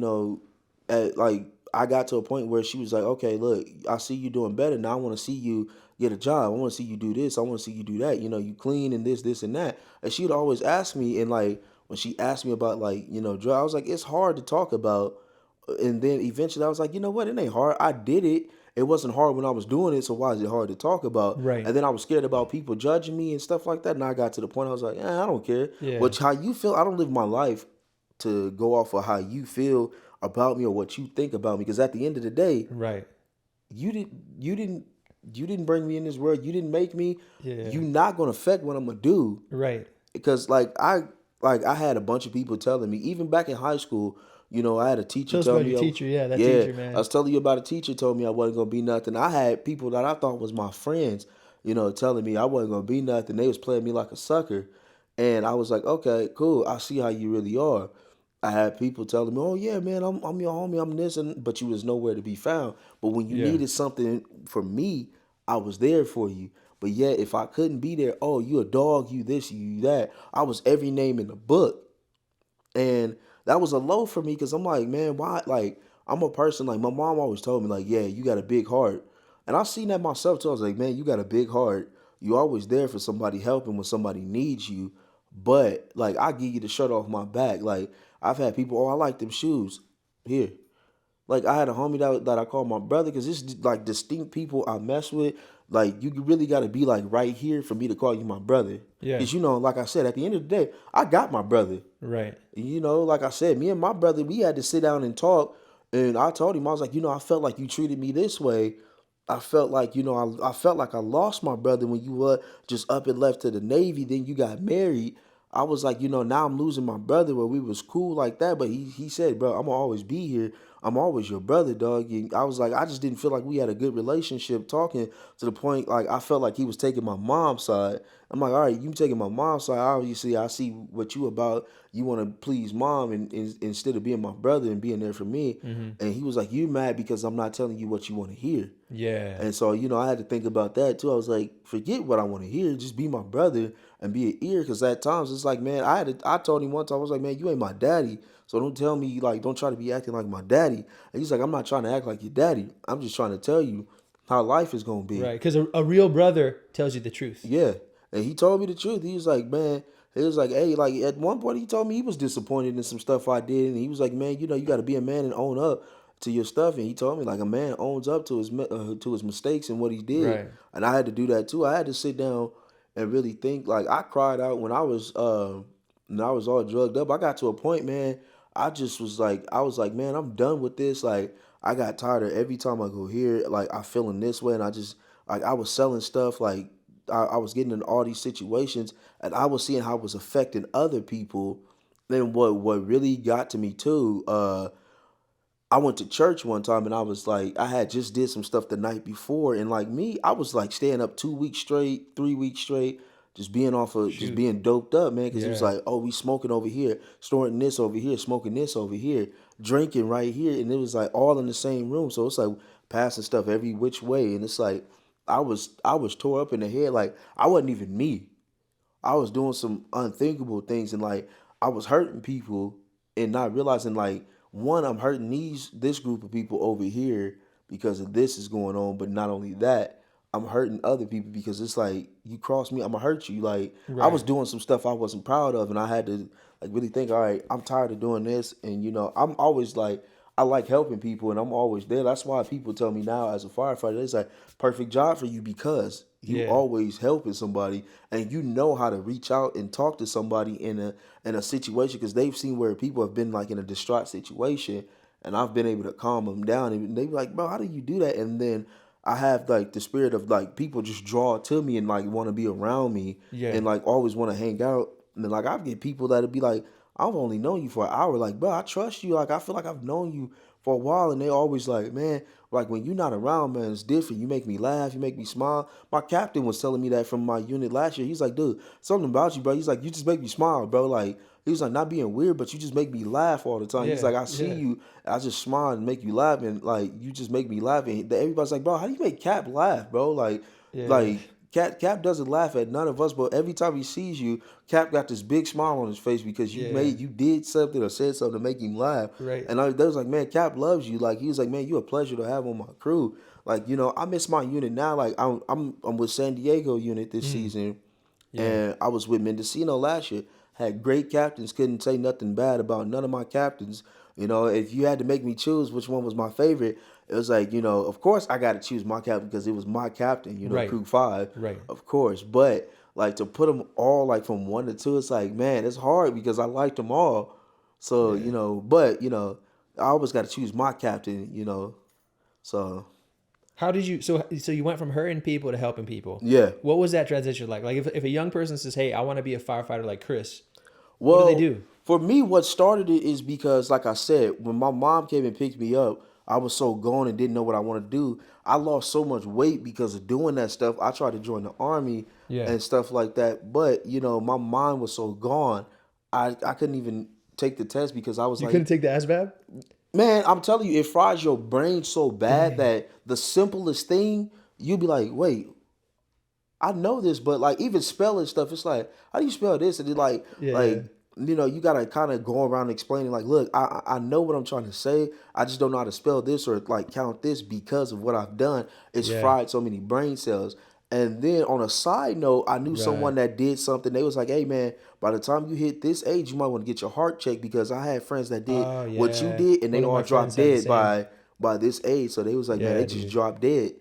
[SPEAKER 2] like I got to a point where she was like, okay, look, I see you doing better. Now I want to see you get a job. I want to see you do this. I want to see you do that. You clean and this and that. And she'd always ask me, and like when she asked me about like drugs, I was like, it's hard to talk about. And then eventually I was like, you know what? It ain't hard. I did it. It wasn't hard when I was doing it, so why is it hard to talk about?
[SPEAKER 1] Right.
[SPEAKER 2] And then I was scared about people judging me and stuff like that. And I got to the point I was like, I don't care.
[SPEAKER 1] Yeah.
[SPEAKER 2] Which how you feel, I don't live my life to go off of how you feel about me or what you think about me. Because at the end of the day,
[SPEAKER 1] Right.
[SPEAKER 2] you didn't you didn't you didn't bring me in this world. You didn't make me.
[SPEAKER 1] Yeah.
[SPEAKER 2] You not gonna affect what I'm gonna do.
[SPEAKER 1] Right.
[SPEAKER 2] Because I had a bunch of people telling me, even back in high school, I had a teacher
[SPEAKER 1] Tell us
[SPEAKER 2] tell
[SPEAKER 1] about
[SPEAKER 2] me,
[SPEAKER 1] your teacher. Yeah, that
[SPEAKER 2] yeah,
[SPEAKER 1] teacher,
[SPEAKER 2] I
[SPEAKER 1] man.
[SPEAKER 2] was telling you about a teacher told me I wasn't gonna be nothing. I had people that I thought was my friends, telling me I wasn't gonna be nothing. They was playing me like a sucker, and I was like, okay, cool. I see how you really are. I had people telling me, "Oh yeah, man, I'm your homie. I'm this," but you was nowhere to be found. But when you
[SPEAKER 1] Yeah.
[SPEAKER 2] needed something from me, I was there for you. But yet, if I couldn't be there, oh, you a dog, you this, you that. I was every name in the book. And that was a low for me because I'm like, man, why? Like, I'm a person, like, my mom always told me, like, yeah, you got a big heart. And I seen that myself too. I was like, man, you got a big heart. You always there for somebody helping when somebody needs you. But, like, I give you the shirt off my back. Like, I've had people, oh, I like them shoes. Here. Like I had a homie that I call my brother because it's like distinct people I mess with. Like you really got to be like right here for me to call you my brother.
[SPEAKER 1] Yeah.
[SPEAKER 2] Because like I said, at the end of the day, I got my brother.
[SPEAKER 1] Right.
[SPEAKER 2] Like I said, me and my brother, we had to sit down and talk. And I told him, I was like, I felt like you treated me this way. I felt like, I felt like I lost my brother when you were just up and left to the Navy. Then you got married. I was like, now I'm losing my brother where we was cool like that. But he said, bro, I'm gonna always be here. I'm always your brother, dog. And I was like, I just didn't feel like we had a good relationship talking to the point like I felt like he was taking my mom's side. I'm like, all right, you taking my mom's side. Obviously, I see what you about. You want to please mom and instead of being my brother and being there for me. And he was like, you mad because I'm not telling you what you want to hear.
[SPEAKER 1] Yeah.
[SPEAKER 2] And so, I had to think about that too. I was like, forget what I want to hear. Just be my brother and be an ear. Because at times it's like, man, I told him one time, I was like, man, you ain't my daddy. So don't tell me, like, don't try to be acting like my daddy. And he's like, I'm not trying to act like your daddy. I'm just trying to tell you how life is going to be.
[SPEAKER 1] Right. Because a real brother tells you the truth.
[SPEAKER 2] Yeah. And he told me the truth. He was like, man, he was like, hey, like at one point he told me he was disappointed in some stuff I did. And he was like, man, you got to be a man and own up to your stuff. And he told me like a man owns up to his mistakes and what he did.
[SPEAKER 1] Right.
[SPEAKER 2] And I had to do that too. I had to sit down and really think. Like I cried out when I was all drugged up. I got to a point, man. I just was like, man, I'm done with this. Like I got tired of every time I go here, like I feeling this way, and I just like I was selling stuff like. I was getting in all these situations and I was seeing how it was affecting other people. Then what really got to me too, I went to church one time and I was like, I had just did some stuff the night before. And like me, I was like staying up 2 weeks straight, 3 weeks straight, just just
[SPEAKER 1] Shoot.
[SPEAKER 2] being doped up, man. Cause it was
[SPEAKER 1] Yeah.
[SPEAKER 2] like, oh, we smoking over here, snorting this over here, smoking this over here, drinking right here. And it was like all in the same room. So it's like passing stuff every which way. And it's like, I was tore up in the head. Like I wasn't even me. I was doing some unthinkable things and like I was hurting people and not realizing like one, I'm hurting this group of people over here because of this is going on, but not only that, I'm hurting other people because it's like you cross me, I'm gonna hurt you. Like I was
[SPEAKER 1] Right.
[SPEAKER 2] doing some stuff I wasn't proud of and I had to like really think, all right, I'm tired of doing this and I'm always like I like helping people and I'm always there. That's why people tell me now as a firefighter, it's like perfect job for you because you
[SPEAKER 1] Yeah.
[SPEAKER 2] always helping somebody and you know how to reach out and talk to somebody in a situation because they've seen where people have been like in a distraught situation and I've been able to calm them down. And they be like, bro, how do you do that? And then I have like the spirit of like people just draw to me and like want to be around me
[SPEAKER 1] Yeah.
[SPEAKER 2] and like always want to hang out. And then like I get people that'll be like, I've only known you for an hour. Like, bro, I trust you. Like, I feel like I've known you for a while. And they always like, man, like when you're not around, man, it's different. You make me laugh. You make me smile. My captain was telling me that from my unit last year. He's like, dude, something about you, bro. He's like, you just make me smile, bro. Like, he was like, not being weird, but you just make me laugh all the time. He's
[SPEAKER 1] Yeah.
[SPEAKER 2] like, I see
[SPEAKER 1] Yeah.
[SPEAKER 2] you, I just smile and make you laugh, and like you just make me laugh. And everybody's like, bro, how do you make Cap laugh, bro?
[SPEAKER 1] Yeah.
[SPEAKER 2] Like Cap doesn't laugh at none of us, but every time he sees you, Cap got this big smile on his face because
[SPEAKER 1] Yeah.
[SPEAKER 2] you did something or said something to make him laugh.
[SPEAKER 1] Right.
[SPEAKER 2] And they was like, man, Cap loves you. Like he was like, man, you a pleasure to have on my crew. Like I miss my unit now. Like I'm with San Diego unit this season,
[SPEAKER 1] Yeah.
[SPEAKER 2] and I was with Mendocino last year. Had great captains. Couldn't say nothing bad about none of my captains. If you had to make me choose which one was my favorite, it was like, of course I got to choose my captain because it was my captain,
[SPEAKER 1] Right.
[SPEAKER 2] Crew 5,
[SPEAKER 1] Right.
[SPEAKER 2] of course. But like to put them all like from 1 to 2, it's like, man, it's hard because I liked them all. So,
[SPEAKER 1] Yeah.
[SPEAKER 2] I always got to choose my captain, So,
[SPEAKER 1] How did you so you went from hurting people to helping people?
[SPEAKER 2] yeah.
[SPEAKER 1] What was that transition like? Like if a young person says, "Hey, I want to be a firefighter like Chris," what do they
[SPEAKER 2] Well,
[SPEAKER 1] do?
[SPEAKER 2] for me, what started it is because, like I said, when my mom came and picked me up, I was so gone and didn't know what I want to do. I lost so much weight because of doing that stuff. I tried to join the army
[SPEAKER 1] Yeah.
[SPEAKER 2] and stuff like that, but my mind was so gone, I couldn't even take the test because I was
[SPEAKER 1] You
[SPEAKER 2] like,
[SPEAKER 1] couldn't take the ASVAB?
[SPEAKER 2] man, I'm telling you, it fries your brain so bad
[SPEAKER 1] Dang.
[SPEAKER 2] that the simplest thing, you'll be like, wait, I know this, but like even spelling stuff, it's like, how do you spell this? And it
[SPEAKER 1] Yeah.
[SPEAKER 2] you gotta kind of go around explaining like, look, I know what I'm trying to say. I just don't know how to spell this or like count this because of what I've done. It's
[SPEAKER 1] Yeah.
[SPEAKER 2] fried so many brain cells. And then on a side note, I knew
[SPEAKER 1] Right.
[SPEAKER 2] someone that did something. They was like, hey man, by the time you hit this age, you might want to get your heart checked because I had friends that did
[SPEAKER 1] Oh
[SPEAKER 2] what you
[SPEAKER 1] yeah.
[SPEAKER 2] did and they
[SPEAKER 1] One of
[SPEAKER 2] all
[SPEAKER 1] my friends
[SPEAKER 2] dropped
[SPEAKER 1] had the
[SPEAKER 2] dead
[SPEAKER 1] same.
[SPEAKER 2] by this age. So they was like, man,
[SPEAKER 1] Yeah,
[SPEAKER 2] they just
[SPEAKER 1] dude.
[SPEAKER 2] dropped dead.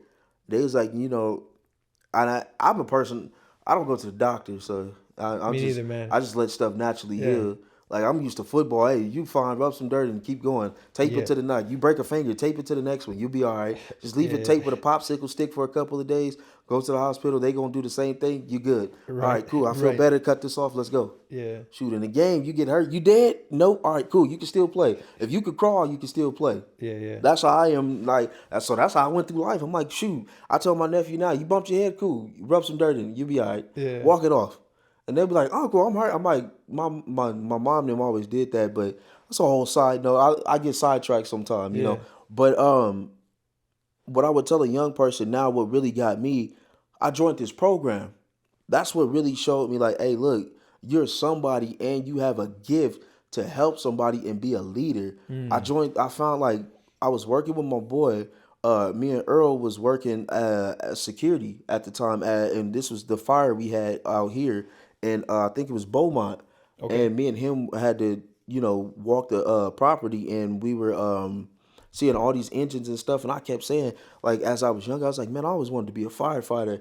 [SPEAKER 2] They was like, and I'm a person. I don't go to the doctor, so
[SPEAKER 1] Me neither, man.
[SPEAKER 2] I just let stuff naturally
[SPEAKER 1] Yeah.
[SPEAKER 2] heal. Like I'm used to football. Hey, you fine, rub some dirt and keep going. Tape it
[SPEAKER 1] Yeah.
[SPEAKER 2] to the knot. You break a finger, tape it to the next one. You'll be all right. Just leave it
[SPEAKER 1] Yeah.
[SPEAKER 2] taped with a popsicle stick for a couple of days. Go to the hospital. They gonna do the same thing. You good. All
[SPEAKER 1] Right.
[SPEAKER 2] right, cool. I feel
[SPEAKER 1] Right.
[SPEAKER 2] better. Cut this off. Let's go.
[SPEAKER 1] Yeah.
[SPEAKER 2] Shoot, in the game, you get hurt. You dead? No. All right, cool. You can still play. If you could crawl, you can still play.
[SPEAKER 1] Yeah. Yeah.
[SPEAKER 2] That's how I am. Like so. That's how I went through life. I'm like, shoot. I told my nephew now, you bumped your head, cool. You rub some dirt in it. You be all right.
[SPEAKER 1] Yeah.
[SPEAKER 2] Walk it off. And they'll be like, Uncle, I'm hurt. I'm like, my mom and them always did that, but that's a whole side note. I get sidetracked sometimes,
[SPEAKER 1] Yeah.
[SPEAKER 2] But what I would tell a young person now, what really got me, I joined this program. That's what really showed me, like, hey, look, you're somebody and you have a gift to help somebody and be a leader. I found like I was working with my boy. Me and Earl was working as security at the time, and this was the fire we had out here, and I think it was Beaumont,
[SPEAKER 1] Okay.
[SPEAKER 2] and me and him had to, walk the property, and we were seeing all these engines and stuff, and I kept saying, like, as I was younger, I was like, man, I always wanted to be a firefighter.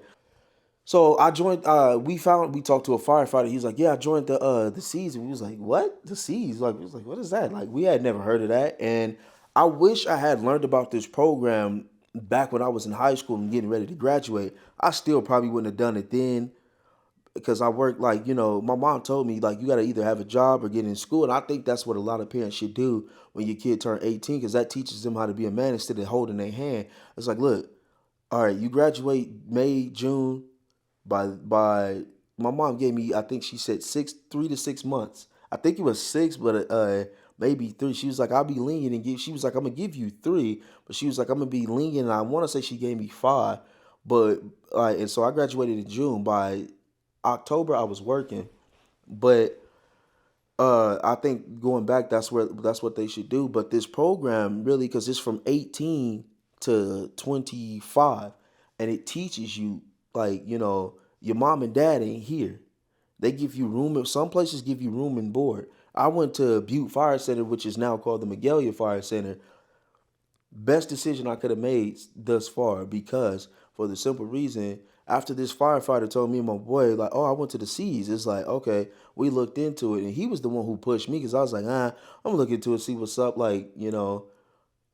[SPEAKER 2] So I joined. We talked to a firefighter. He's like, yeah, I joined the Seas. And we was like, what? The Seas? Like, we was like, what is that? Like, we had never heard of that. And I wish I had learned about this program back when I was in high school and getting ready to graduate. I still probably wouldn't have done it then because I worked like, my mom told me like you got to either have a job or get in school. And I think that's what a lot of parents should do when your kid turn 18 because that teaches them how to be a man instead of holding their hand. It's like, look, all right, you graduate May, June. By my mom gave me, I think she said 3 to 6 months. I think it was 6, but maybe 3. She was like, I'll be lenient and give. She was like, I'm gonna give you 3, but she was like, I'm gonna be lenient. And I want to say she gave me 5, but and so I graduated in June. By October, I was working, but I think going back, that's what they should do. But this program really, because it's from 18 to 25, and it teaches you like your mom and dad ain't here. They give you room. Some places give you room and board. I went to Butte Fire Center, which is now called the Magalia Fire Center. Best decision I could have made thus far because for the simple reason, after this firefighter told me and my boy, like, oh, I went to the Seas. It's like, okay, we looked into it. And he was the one who pushed me because I was like, I'm going to look into it, see what's up. Like,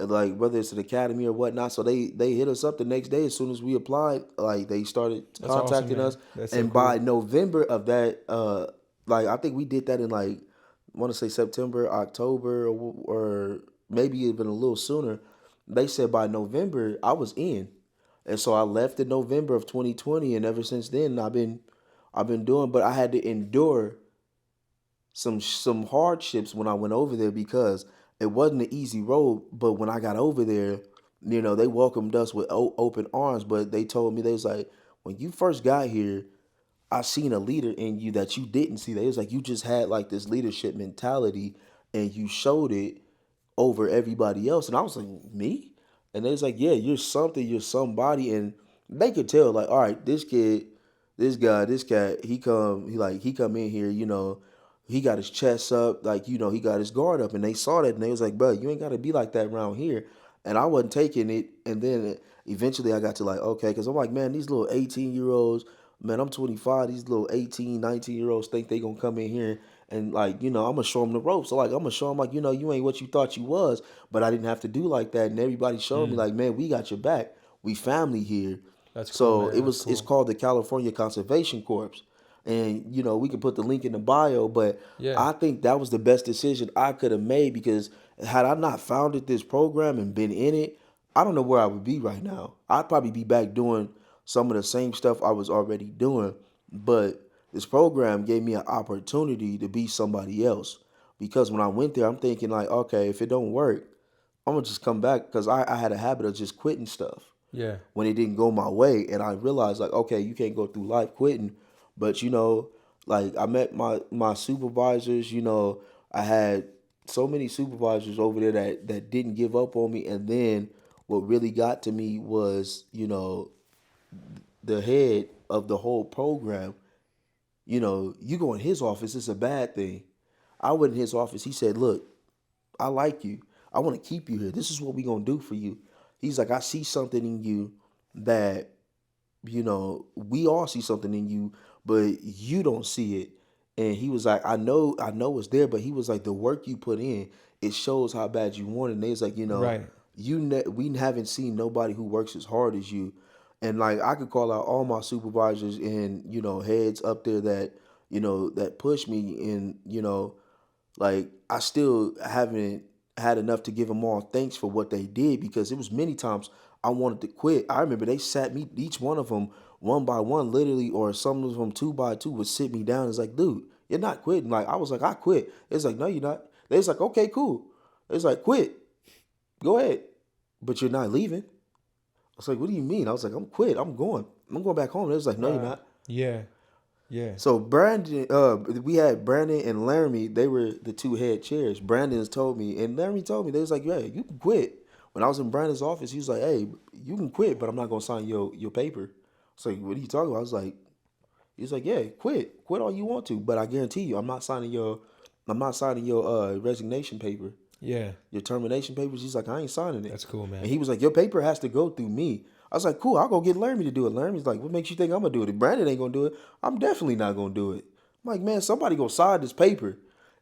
[SPEAKER 2] like whether it's an academy or whatnot. So they hit us up the next day as soon as we applied. Like they started
[SPEAKER 1] That's awesome,
[SPEAKER 2] contacting
[SPEAKER 1] man.
[SPEAKER 2] us,
[SPEAKER 1] That's so
[SPEAKER 2] and by
[SPEAKER 1] cool.
[SPEAKER 2] November of that, like I think we did that in like I want to say September, October, or maybe even a little sooner. They said by November I was in, and so I left in November of 2020, and ever since then I've been doing. But I had to endure some hardships when I went over there because it wasn't an easy road. But when I got over there, they welcomed us with open arms. But they told me they was like, when you first got here, I seen a leader in you that you didn't see. They was like, you just had like this leadership mentality, and you showed it over everybody else. And I was like, me? And they was like, yeah, you're something, you're somebody. And they could tell, like, all right, this kid, this guy, this cat, he come in here, he got his chest up, like, he got his guard up. And they saw that and they was like, bro, you ain't gotta be like that around here. And I wasn't taking it. And then eventually I got to like, okay, because I'm like, man, these little 18-year-olds, man, I'm 25, these little 18, 19-year-olds think they gonna come in here and like, I'm gonna show them the ropes. So like, I'm gonna show them like, you ain't what you thought you was, but I didn't have to do like that. And everybody showed me like, man, we got your back. We family here.
[SPEAKER 1] That's cool,
[SPEAKER 2] So
[SPEAKER 1] man. That's
[SPEAKER 2] it's
[SPEAKER 1] cool.
[SPEAKER 2] called the California Conservation Corps, and we can put the link in the bio. But
[SPEAKER 1] Yeah.
[SPEAKER 2] I think that was the best decision I could have made because had I not founded this program and been in it, I don't know where I would be right now. I'd probably be back doing some of the same stuff I was already doing, but this program gave me an opportunity to be somebody else. Because when I went there, I'm thinking like, okay, if it don't work, I'm gonna just come back because I had a habit of just quitting stuff
[SPEAKER 1] Yeah.
[SPEAKER 2] when it didn't go my way. And I realized like, okay, you can't go through life quitting. But like I met my supervisors, I had so many supervisors over there that didn't give up on me. And then what really got to me was, the head of the whole program, you go in his office, it's a bad thing. I went in his office, he said, look, I like you. I want to keep you here. This is what we gonna do for you. He's like, I see something in you that, we all see something in you, but you don't see it. And he was like, I know it's there, but he was like, the work you put in, it shows how bad you want it. And they was like,
[SPEAKER 1] Right.
[SPEAKER 2] we haven't seen nobody who works as hard as you. And like I could call out all my supervisors and heads up there that that push me, and like I still haven't had enough to give them all thanks for what they did because it was many times I wanted to quit. I remember they sat me, each one of them, one by one, literally, or some of them two by two would sit me down. It's like, dude, you're not quitting. Like I was like, I quit. It's like, no, you're not. They was like, okay, cool. It's like, quit, go ahead, but you're not leaving. I was like, what do you mean? I was like, I'm quit. I'm going. I'm going back home. They was like, no, you're
[SPEAKER 1] Wow.
[SPEAKER 2] not.
[SPEAKER 1] Yeah. Yeah.
[SPEAKER 2] So Brandon, we had Brandon and Laramie. They were the two head chairs. Brandon told me, and Laramie told me they was like, "Yeah, you can quit." When I was in Brandon's office, he was like, "Hey, you can quit, but I'm not gonna sign your paper." I was like, "What are you talking about?" I was like, "He was like, yeah, quit all you want to, but I guarantee you, I'm not signing your resignation paper,
[SPEAKER 1] Yeah.
[SPEAKER 2] your termination papers." He's like, "I ain't signing it,"
[SPEAKER 1] That's cool,
[SPEAKER 2] and
[SPEAKER 1] man.
[SPEAKER 2] he was like, "Your paper has to go through me." I was like, "Cool, I'll go get Laramie to do it." Laramie's like, "What makes you think I'm gonna do it? If Brandon ain't gonna do it, I'm definitely not gonna do it." I'm like, "Man, somebody gonna sign this paper."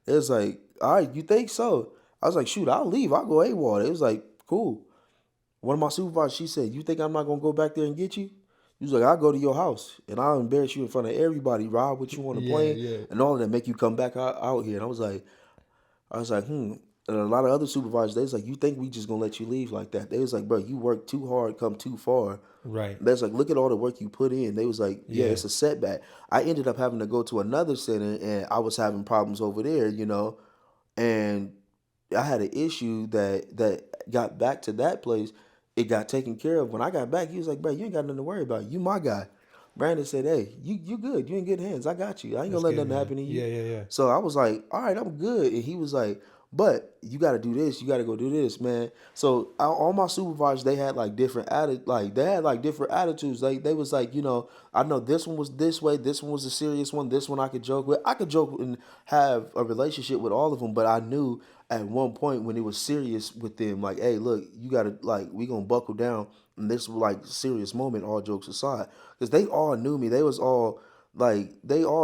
[SPEAKER 2] It's like, "All right, you think so?" I was like, "Shoot, I'll leave. I'll go AWOL." It was like, "Cool." One of my supervisors, she said, "You think I'm not gonna go back there and get you?" He was like, "I'll go to your house and I'll embarrass you in front of everybody, ride with you on the
[SPEAKER 1] Yeah.
[SPEAKER 2] plane
[SPEAKER 1] Yeah.
[SPEAKER 2] and all of that, make you come back out here." And I was like, And a lot of other supervisors, they was like, "You think we just gonna let you leave like that?" They was like, "Bro, you work too hard, come too far."
[SPEAKER 1] Right.
[SPEAKER 2] They was like, "Look at all the work you put in." They was like, "Yeah,
[SPEAKER 1] Yeah.
[SPEAKER 2] it's a setback." I ended up having to go to another center, and I was having problems over there, and I had an issue that got back to that place. It got taken care of. When I got back, he was like, "Bro, you ain't got nothing to worry about. You my guy." Brandon said, "Hey, you good. You in good hands. I got you. I ain't
[SPEAKER 1] That's
[SPEAKER 2] gonna let
[SPEAKER 1] good,
[SPEAKER 2] nothing
[SPEAKER 1] man.
[SPEAKER 2] happen to you."
[SPEAKER 1] Yeah. Yeah. Yeah.
[SPEAKER 2] So I was like, "All right, I'm good." And he was like, "But you got to do this. You got to go do this, man." So all my supervisors, they had like different attitudes. They was like, I know this one was this way. This one was a serious one. This one I could joke with. I could joke and have a relationship with all of them, but I knew at one point when it was serious with them, like, hey, look, you gotta like we gonna buckle down, and this was like serious moment. All jokes aside, because they all knew me. They all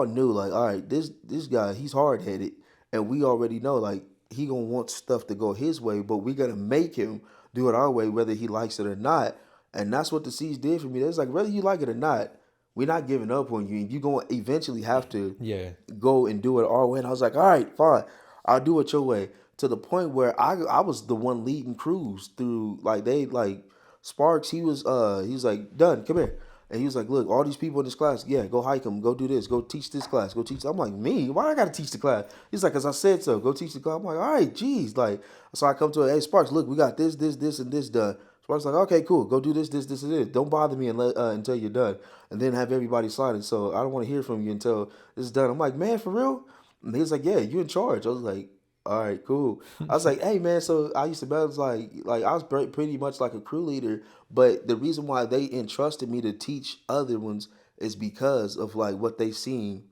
[SPEAKER 2] knew like, all right, this guy, he's hard headed, and we already know like he gonna want stuff to go his way, but we gotta make him do it our way, whether he likes it or not. And that's what the C's did for me. It's like, whether you like it or not, we're not giving up on you. You're going to eventually have to
[SPEAKER 1] Yeah.
[SPEAKER 2] go and do it our way. And I was like, all right, fine. I'll do it your way. To the point where I was the one leading crews through, like, they, like, Sparks, he was like, Dunn, come here. And he was like, look, all these people in this class, yeah, go hike them, go do this, go teach this class, go teach. I'm like, me? Why I got to teach the class? He's like, because I said so, go teach the class. I'm like, all right, geez. Like, so I come to it, hey, Sparks, look, we got this, and this done. Sparks like, okay, cool, go do this, and this. Don't bother me until you're done. And then have everybody sign it. So I don't want to hear from you until this is done. I'm like, man, for real? And he was like, yeah, you in charge. I was like, all right, cool. I was like, hey man, so I used to be, I was like I was pretty much like a crew leader, but the reason why they entrusted me to teach other ones is because of like what they seen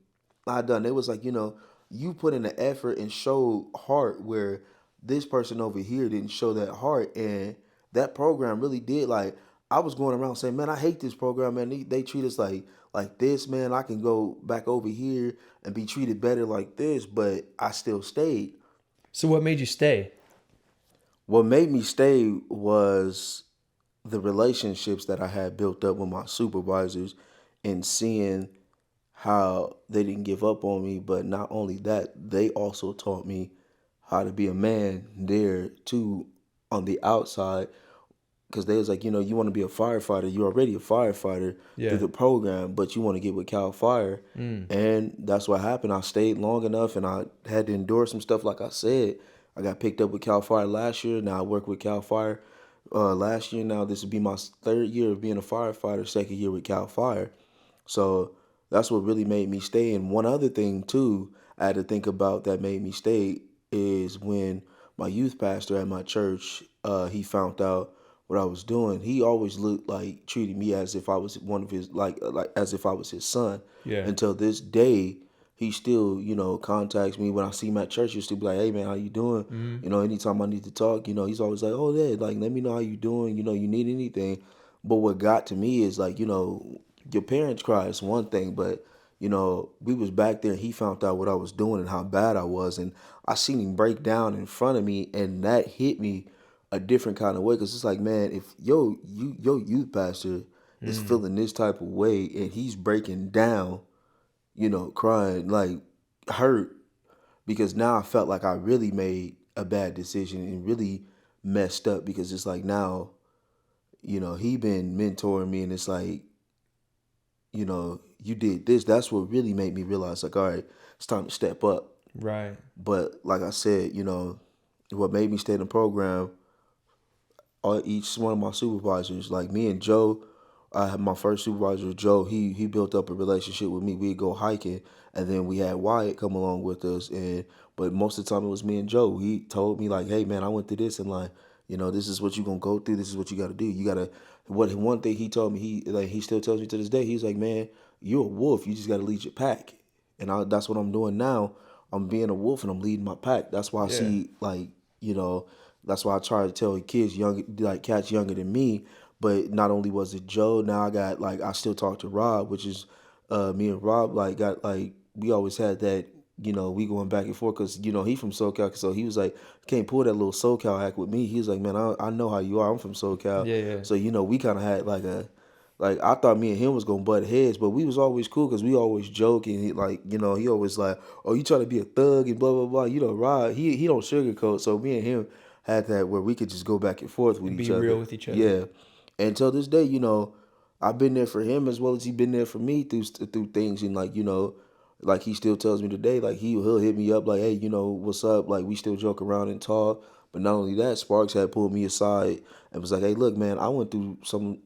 [SPEAKER 2] I done. It was like, you put in the effort and showed heart where this person over here didn't show that heart, and that program really did. Like, I was going around saying, man, I hate this program, man. They treat us like this, man. I can go back over here and be treated better like this, but I still stayed.
[SPEAKER 1] So what made you stay?
[SPEAKER 2] What made me stay was the relationships that I had built up with my supervisors, and seeing how they didn't give up on me. But not only that, they also taught me how to be a man there too on the outside, because they was like, you want to be a firefighter. You're already a firefighter through
[SPEAKER 1] Yeah.
[SPEAKER 2] the program, but you want to get with Cal Fire. And that's what happened. I stayed long enough, and I had to endure some stuff. Like I said, I got picked up with Cal Fire last year. Now I work with Cal Fire last year. Now this would be my third year of being a firefighter, second year with Cal Fire. So that's what really made me stay. And one other thing too, I had to think about that made me stay is when my youth pastor at my church, he found out what I was doing. He always looked like treated me as if I was one of his like as if I was his son.
[SPEAKER 1] Yeah.
[SPEAKER 2] Until this day, he still contacts me when I see him at church. He used to be like, "Hey man, how you doing?" Anytime I need to talk, he's always like, "Oh yeah, like let me know how you doing. You need anything." But what got to me is like, your parents cry is one thing, but we was back there and he found out what I was doing and how bad I was, and I seen him break down in front of me, and that hit me a different kind of way, because it's like, man, if your youth pastor is feeling this type of way and he's breaking down, crying, like hurt, because now I felt like I really made a bad decision and really messed up, because it's like now, he been mentoring me, and it's like, you did this. That's what really made me realize, like, all right, it's time to step up.
[SPEAKER 1] Right.
[SPEAKER 2] But like I said, what made me stay in the program, each one of my supervisors, like me and Joe, I had my first supervisor, Joe. He built up a relationship with me. We'd go hiking, and then we had Wyatt come along with us. But most of the time it was me and Joe. He told me like, "Hey man, I went through this, and like, this is what you are gonna go through. This is what you got to do. You gotta." One thing he told me, he still tells me to this day. He's like, "Man, you're a wolf. You just got to lead your pack." And that's what I'm doing now. I'm being a wolf and I'm leading my pack. That's why I
[SPEAKER 1] Yeah.
[SPEAKER 2] see like, that's why I try to tell kids cats younger than me. But not only was it Joe, now I got like, I still talk to Rob, which is me and Rob like got like, we always had that, we going back and forth, because he from SoCal, so he was like, can't pull that little SoCal act with me. He was like, man, I know how you are. I'm from SoCal.
[SPEAKER 1] Yeah. Yeah.
[SPEAKER 2] So we kind of had like I thought me and him was gonna butt heads, but we was always cool, because we always joke, and he always like, oh, you trying to be a thug and blah blah blah. Rob, he don't sugarcoat. So me and him had that where we could just go back and forth with
[SPEAKER 1] And
[SPEAKER 2] each
[SPEAKER 1] be real
[SPEAKER 2] other.
[SPEAKER 1] with each other.
[SPEAKER 2] Yeah, and until this day, I've been there for him as well as he been there for me through things, and like he still tells me today, like he'll hit me up like, hey, what's up? Like we still joke around and talk. But not only that, Sparks had pulled me aside and was like, hey, look, man, I went through some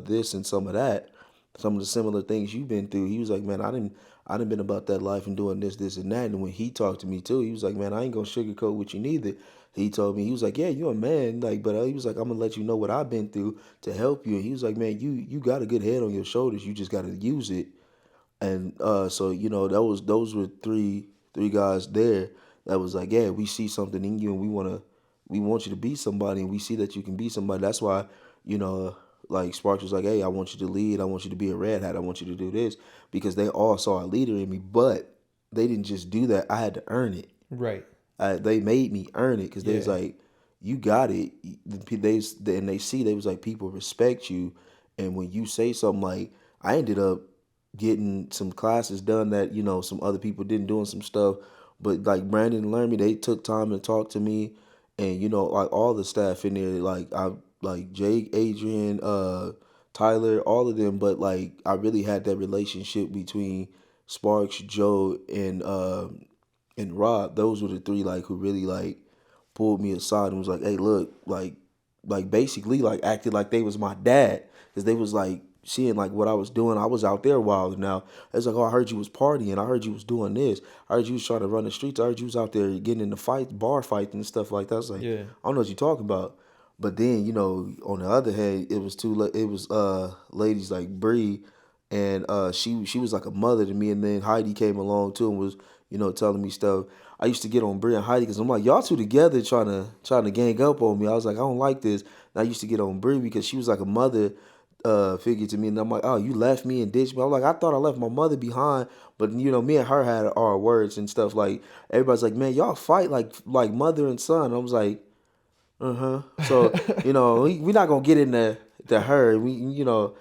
[SPEAKER 2] this and some of that, some of the similar things you've been through. He was like, man, I didn't been about that life and doing this and that. And when he talked to me too, he was like, man, I ain't gonna sugarcoat with you neither. He told me, he was like, yeah, you're a man, like, but he was like, I'm gonna let you know what I've been through to help you. And he was like, man, you got a good head on your shoulders. You just got to use it. And so those were three guys there that was like, yeah, we see something in you, and we want you to be somebody, and we see that you can be somebody. That's why, like Sparks was like, hey, I want you to lead, I want you to be a red hat, I want you to do this, because they all saw a leader in me. But they didn't just do that. I had to earn it.
[SPEAKER 1] Right.
[SPEAKER 2] They made me earn it, because they was
[SPEAKER 1] Yeah.
[SPEAKER 2] like, you got it. They see they was like people respect you, and when you say something like I ended up getting some classes done that some other people didn't doing some stuff, but like Brandon and Laramie, they took time and talked to me, and like all the staff in there, like I like Jake, Adrian, Tyler, all of them, but like I really had that relationship between Sparks, Joe, and Rod. Those were the three like who really like pulled me aside and was like, "Hey, look, like basically like acted like they was my dad because they was like seeing like what I was doing. I was out there wild now. It's like, oh, I heard you was partying. I heard you was doing this. I heard you was trying to run the streets. I heard you was out there getting in the fight, bar fighting and stuff like that. I was like,
[SPEAKER 1] Yeah.
[SPEAKER 2] I don't know what you talking about. But then on the other hand, it was ladies like Bree, and she was like a mother to me. And then Heidi came along too and was telling me stuff. I used to get on Bree and Heidi because I'm like, y'all two together trying to gang up on me. I was like, I don't like this. And I used to get on Bree because she was like a mother figure to me. And I'm like, oh, you left me and ditched me. I'm like, I thought I left my mother behind. But me and her had our words and stuff. Like everybody's like, man, y'all fight like mother and son. I was like, uh-huh. So, we not gonna get into her.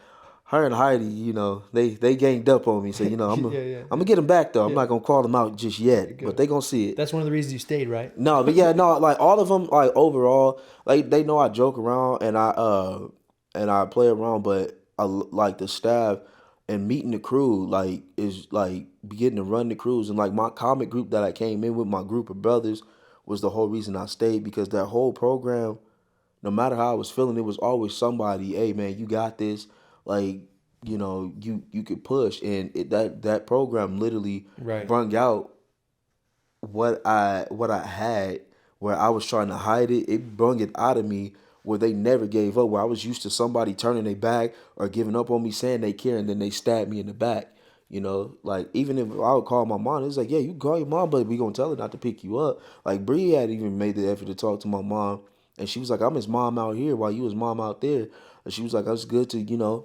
[SPEAKER 2] Her and Heidi, they ganged up on me. So,
[SPEAKER 1] Yeah.
[SPEAKER 2] I'm gonna get them back though. I'm
[SPEAKER 1] Yeah.
[SPEAKER 2] not gonna call them out just
[SPEAKER 1] There you
[SPEAKER 2] yet, but
[SPEAKER 1] go.
[SPEAKER 2] they gonna see it.
[SPEAKER 1] That's one of the reasons you stayed, right?
[SPEAKER 2] No, but yeah, no, like all of them, like overall, like they know I joke around and I play around, but like the staff and meeting the crew like is like getting to run the crews and like my comic group that I came in with, my group of brothers, was the whole reason I stayed because that whole program, no matter how I was feeling, it was always somebody, hey man, you got this, like you could push, and that program literally
[SPEAKER 1] Right.
[SPEAKER 2] brung out what I had where I was trying to hide it. It brung it out of me where they never gave up. Where I was used to somebody turning their back or giving up on me, saying they care, and then they stab me in the back. Like even if I would call my mom, it's like, yeah, you can call your mom, but we gonna tell her not to pick you up. Like Bree had even made the effort to talk to my mom, and she was like, I'm his mom out here while you his mom out there. And she was like, it's good to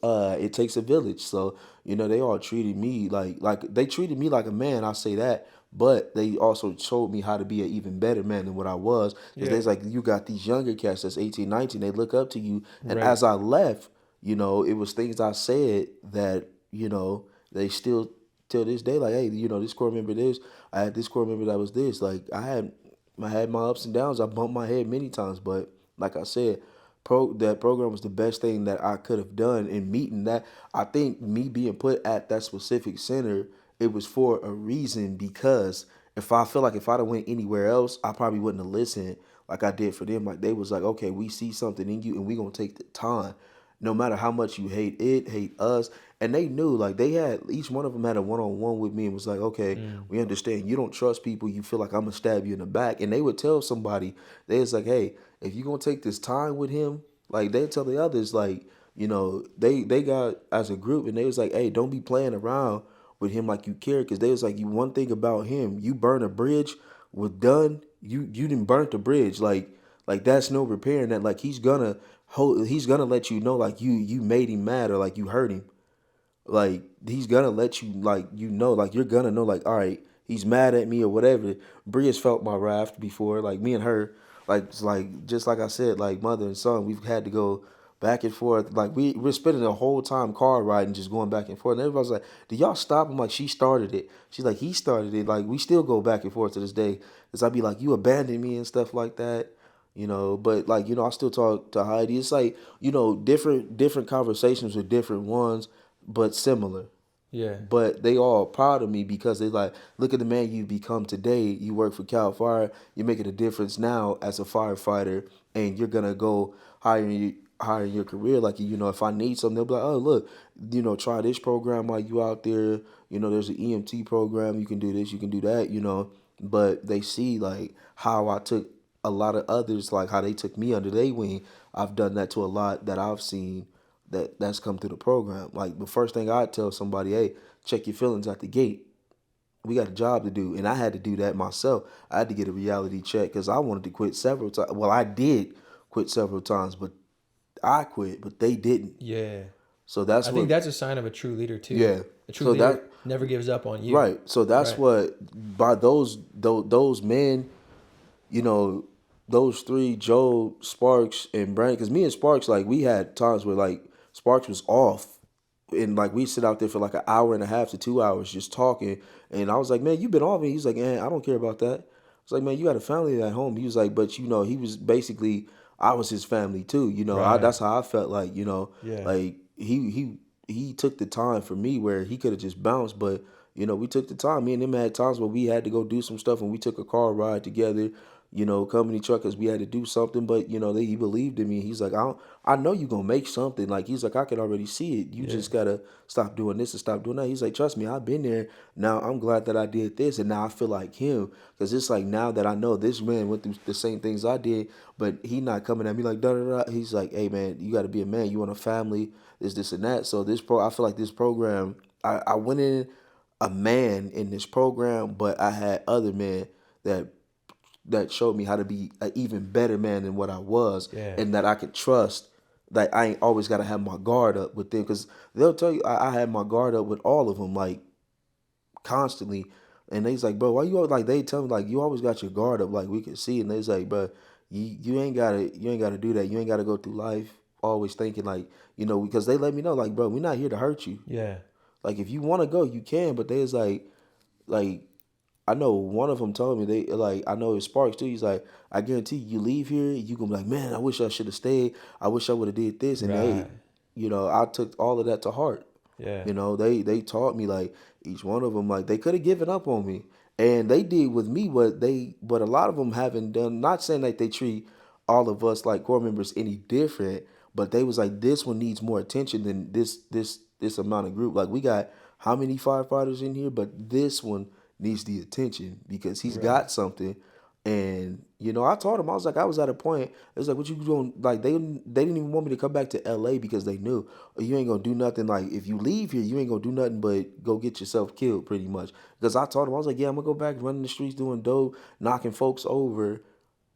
[SPEAKER 2] it takes a village. So they all treated me like they treated me like a man. I say that, but they also showed me how to be an even better man than what I was. Because
[SPEAKER 1] Yeah.
[SPEAKER 2] there's like you got these younger cats that's 18, 19. They look up to you, and
[SPEAKER 1] Right.
[SPEAKER 2] as I left, it was things I said that they still till this day like, hey, this core member this. I had this core member that was this. Like I had my ups and downs. I bumped my head many times, but like I said, that program was the best thing that I could have done in meeting that. I think me being put at that specific center, it was for a reason because if I feel like if I'd have went anywhere else, I probably wouldn't have listened like I did for them. Like they was like, okay, we see something in you and we gonna take the time. No matter how much you hate it, hate us. And they knew, like they had each one of them had a one-on-one with me and was like, okay, we understand you don't trust people, you feel like I'm gonna stab you in the back. And they would tell somebody, they was like, hey, if you gonna take this time with him, like they tell the others, like, they got as a group and they was like, hey, don't be playing around with him like you care, because they was like, you one thing about him, you burn a bridge with Dunn, you didn't burn the bridge. Like that's no repairing that. Like he's gonna let you know like you made him mad or like you hurt him. Like he's gonna let you like like you're gonna know like, all right, he's mad at me or whatever. Bree has felt my wrath before. Like me and her, like just like I said, like mother and son, we've had to go back and forth. Like we're spending the whole time car riding, just going back and forth. And everybody's like, "Did y'all stop?" I'm like, "She started it." She's like, "He started it." Like we still go back and forth to this day. Cause I'd be like, "You abandoned me" and stuff like that. But like I still talk to Heidi. It's like different conversations with different ones, but similar.
[SPEAKER 1] Yeah.
[SPEAKER 2] But they all proud of me because they like, look at the man you become today. You work for Cal Fire. You're making a difference now as a firefighter, and you're gonna go higher in your career. Like if I need something, they'll be like, oh look, try this program while you out there. There's an EMT program. You can do this. You can do that. But they see like how I took a lot of others, like how they took me under their wing. I've done that to a lot that I've seen that's come through the program. Like the first thing I tell somebody, hey, check your feelings at the gate. We got a job to do, and I had to do that myself. I had to get a reality check because I wanted to quit several times. Well, I did quit several times, but I quit, but they didn't.
[SPEAKER 1] Yeah.
[SPEAKER 2] So that's
[SPEAKER 1] I think
[SPEAKER 2] what,
[SPEAKER 1] that's a sign of a true leader too.
[SPEAKER 2] yeah.
[SPEAKER 1] A true
[SPEAKER 2] So
[SPEAKER 1] leader
[SPEAKER 2] that
[SPEAKER 1] never gives up on you.
[SPEAKER 2] right. So that's
[SPEAKER 1] Right.
[SPEAKER 2] what by those men, you know, those three, Joe, Sparks, and Brandon, because me and Sparks, like, we had times where, like, Sparks was off. And, like, we sit out there for, like, an hour and a half to 2 hours just talking. And I was like, man, you been off. And he's like, man, I don't care about that. I was like, man, you got a family at home. He was like, but, he was basically, I was his family, too.
[SPEAKER 1] Right.
[SPEAKER 2] That's how I felt like,
[SPEAKER 1] Yeah.
[SPEAKER 2] like, he took the time for me where he could have just bounced. But, we took the time. Me and him had times where we had to go do some stuff, and we took a car ride together, company truck, because we had to do something. But he believed in me. He's like, I know you gonna make something. Like, he's like, I can already see it. You
[SPEAKER 1] Yeah.
[SPEAKER 2] just gotta stop doing this and stop doing that. He's like, trust me, I've been there. Now I'm glad that I did this, and now I feel like him, because it's like, now that I know this man went through the same things I did, but he not coming at me like da da da. He's like, hey man, you got to be a man. You want a family. This and that. So I feel like this program. I went in a man in this program, but I had other men that showed me how to be an even better man than what I was,
[SPEAKER 1] Yeah.
[SPEAKER 2] and that I could trust. That I ain't always got to have my guard up with them, because they'll tell you I had my guard up with all of them, like, constantly. And they's like, bro, why you like? They tell me, like, you always got your guard up, like we can see. And they's like, bro, you ain't gotta do that. You ain't gotta go through life always thinking like, because they let me know, like, bro, we're not here to hurt you.
[SPEAKER 1] Yeah.
[SPEAKER 2] Like, if you want to go, you can. But they was like, I know one of them told me, they like, I know it Sparks too. He's like, I guarantee you leave here, you gonna be like, man, I wish I should have stayed. I wish I would have did this. And
[SPEAKER 1] Right.
[SPEAKER 2] I took all of that to heart.
[SPEAKER 1] Yeah.
[SPEAKER 2] They taught me, like, each one of them, like, they could have given up on me, and they did with me what a lot of them haven't done. Not saying that they treat all of us like core members any different, but they was like, this one needs more attention than this amount of group. Like, we got how many firefighters in here, but this one needs the attention because he's
[SPEAKER 1] Right.
[SPEAKER 2] got something. And I told him, I was like, I was at a point. It was like, what you doing? Like, they didn't even want me to come back to LA because they knew, "Oh, you ain't gonna do nothing. Like, if you leave here, you ain't gonna do nothing but go get yourself killed, pretty much." Because I told him, I was like, yeah, I'm gonna go back running the streets doing dope, knocking folks over.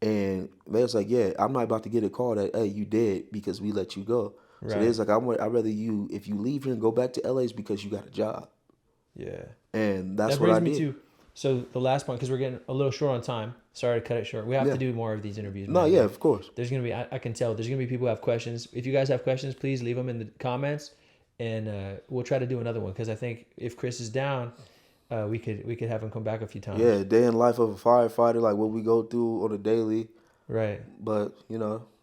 [SPEAKER 2] And they was like, yeah, I'm not about to get a call that, hey, you dead because we let you go. So they
[SPEAKER 1] Right.
[SPEAKER 2] was like, I'd rather you, if you leave here and go back to LA, it's because you got a job.
[SPEAKER 1] Yeah.
[SPEAKER 2] And that's
[SPEAKER 1] That
[SPEAKER 2] what
[SPEAKER 1] brings
[SPEAKER 2] I
[SPEAKER 1] me
[SPEAKER 2] did.
[SPEAKER 1] to so the last point, because we're getting a little short on time. Sorry to cut it short. We have to
[SPEAKER 2] Yeah.
[SPEAKER 1] do more of these interviews,
[SPEAKER 2] No,
[SPEAKER 1] man.
[SPEAKER 2] yeah,
[SPEAKER 1] Like,
[SPEAKER 2] of course.
[SPEAKER 1] there's gonna be I can tell there's gonna be people who have questions. If you guys have questions, please leave them in the comments, and we'll try to do another one. Because I think if Chris is down, we could have him come back a few times.
[SPEAKER 2] Yeah, day in life of a firefighter, like what we go through on a daily.
[SPEAKER 1] Right.
[SPEAKER 2] But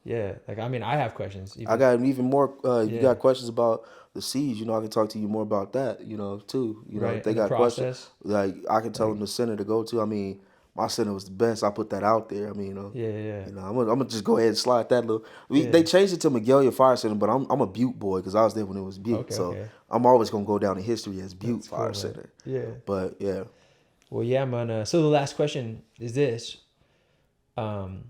[SPEAKER 1] Yeah. Like, I mean, I have questions.
[SPEAKER 2] I
[SPEAKER 1] Even.
[SPEAKER 2] got even more. If you
[SPEAKER 1] Yeah.
[SPEAKER 2] got questions about the siege, I can talk to you more about that. Too. If
[SPEAKER 1] Right.
[SPEAKER 2] they
[SPEAKER 1] And the
[SPEAKER 2] got questions,
[SPEAKER 1] process.
[SPEAKER 2] like, I can tell them
[SPEAKER 1] Like.
[SPEAKER 2] the center to go to. I mean, my center was the best. I put that out there. I mean,
[SPEAKER 1] Yeah. Yeah.
[SPEAKER 2] I'm gonna just go ahead and slide that little.
[SPEAKER 1] Yeah.
[SPEAKER 2] They changed it to Magalia Fire Center, but I'm a Butte boy because I was there when it was Butte,
[SPEAKER 1] Okay.
[SPEAKER 2] so
[SPEAKER 1] Okay.
[SPEAKER 2] I'm always gonna go down in history as Butte
[SPEAKER 1] That's cool,
[SPEAKER 2] Fire
[SPEAKER 1] man.
[SPEAKER 2] Center.
[SPEAKER 1] Yeah.
[SPEAKER 2] But yeah,
[SPEAKER 1] Well, yeah, man. So the last question is this. Um,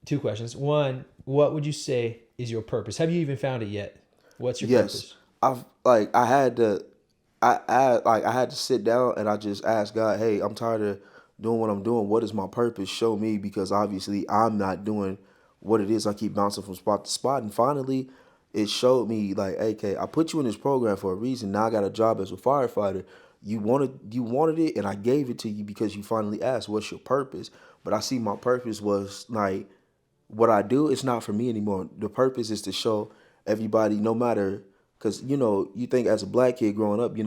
[SPEAKER 1] Two questions. One, what would you say is your purpose? Have you even found it yet? What's your
[SPEAKER 2] yes,
[SPEAKER 1] purpose?
[SPEAKER 2] I had to. I had to sit down and I just asked God, hey, I'm tired of doing what I'm doing. What is my purpose? Show me, because obviously I'm not doing what it is. I keep bouncing from spot to spot, and finally, it showed me, like, okay, I put you in this program for a reason. Now I got a job as a firefighter. You wanted it, and I gave it to you because you finally asked, what's your purpose? But I see my purpose was like, what I do, it's not for me anymore. The purpose is to show everybody, no matter, because you think as a black kid growing up, you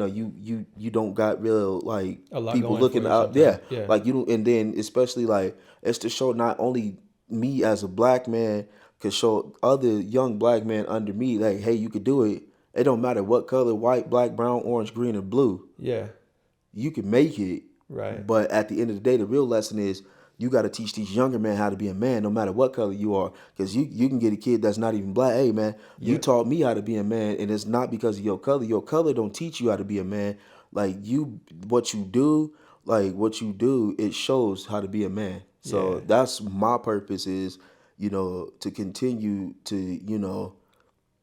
[SPEAKER 2] don't got real, like,
[SPEAKER 1] A lot
[SPEAKER 2] people
[SPEAKER 1] going for
[SPEAKER 2] looking
[SPEAKER 1] you
[SPEAKER 2] out, yeah,
[SPEAKER 1] sometimes. Yeah.
[SPEAKER 2] like, you don't, and then especially, like, it's to show not only me as a black man, could show other young black men under me, like, hey, you could do it. It don't matter what color, white, black, brown, orange, green, or blue,
[SPEAKER 1] Yeah.
[SPEAKER 2] you can make it.
[SPEAKER 1] Right.
[SPEAKER 2] But at the end of the day, the real lesson is you got to teach these younger men how to be a man, no matter what color you are. Because you can get a kid that's not even black. Hey, man, you
[SPEAKER 1] Yep.
[SPEAKER 2] taught me how to be a man, and it's not because of your color. Your color don't teach you how to be a man. Like, what you do, it shows how to be a man.
[SPEAKER 1] Yeah.
[SPEAKER 2] So that's my purpose, is, to continue to,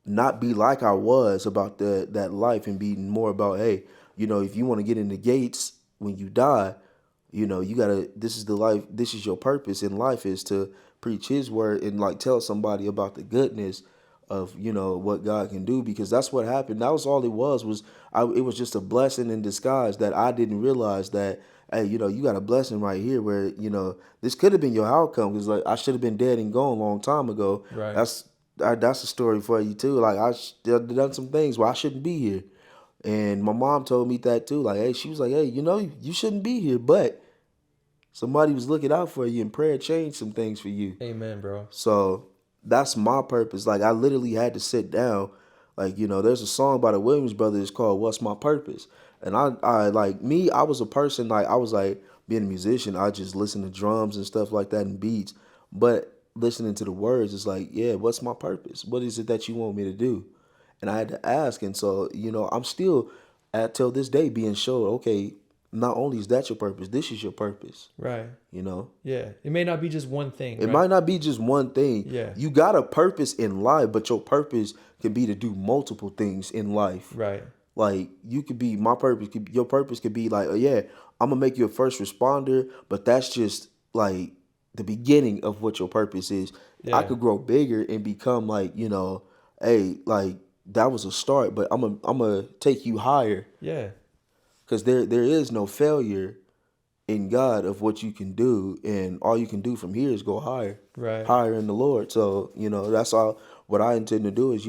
[SPEAKER 2] not be like I was about that life, and be more about, hey, if you want to get in the gates when you die, you gotta, this is the life, this is your purpose in life, is to preach his word and, like, tell somebody about the goodness of, what God can do, because that's what happened. That was all it was it was just a blessing in disguise that I didn't realize that hey, you got a blessing right here where, this could have been your outcome because like I should have been dead and gone a long time ago.
[SPEAKER 1] Right.
[SPEAKER 2] That's a story for you too. Like I've done some things where I shouldn't be here. And my mom told me that too. Like, hey, she was like, hey, you shouldn't be here, but somebody was looking out for you and prayer changed some things for you.
[SPEAKER 1] Amen, bro.
[SPEAKER 2] So that's my purpose. Like I literally had to sit down. Like, there's a song by the Williams brothers called What's My Purpose? And I like me, I was a person like I was like being a musician, I just listen to drums and stuff like that and beats. But listening to the words, it's like, yeah, what's my purpose? What is it that you want me to do? And I had to ask. And so, I'm still at till this day being showed, okay, not only is that your purpose, this is your purpose.
[SPEAKER 1] Right. Yeah. It may not be just one thing.
[SPEAKER 2] It might not be just one thing.
[SPEAKER 1] Yeah.
[SPEAKER 2] You got a purpose in life, but your purpose could be to do multiple things in life.
[SPEAKER 1] Right.
[SPEAKER 2] Like you could be your purpose could be like, oh yeah, I'm gonna make you a first responder, but that's just like the beginning of what your purpose is.
[SPEAKER 1] Yeah.
[SPEAKER 2] I could grow bigger and become like, hey, like that was a start, but I'm gonna take you higher.
[SPEAKER 1] Yeah.
[SPEAKER 2] Because there is no failure in God of what you can do, and all you can do from here is go higher,
[SPEAKER 1] Right.
[SPEAKER 2] higher in the Lord. So that's all. What I intend to do is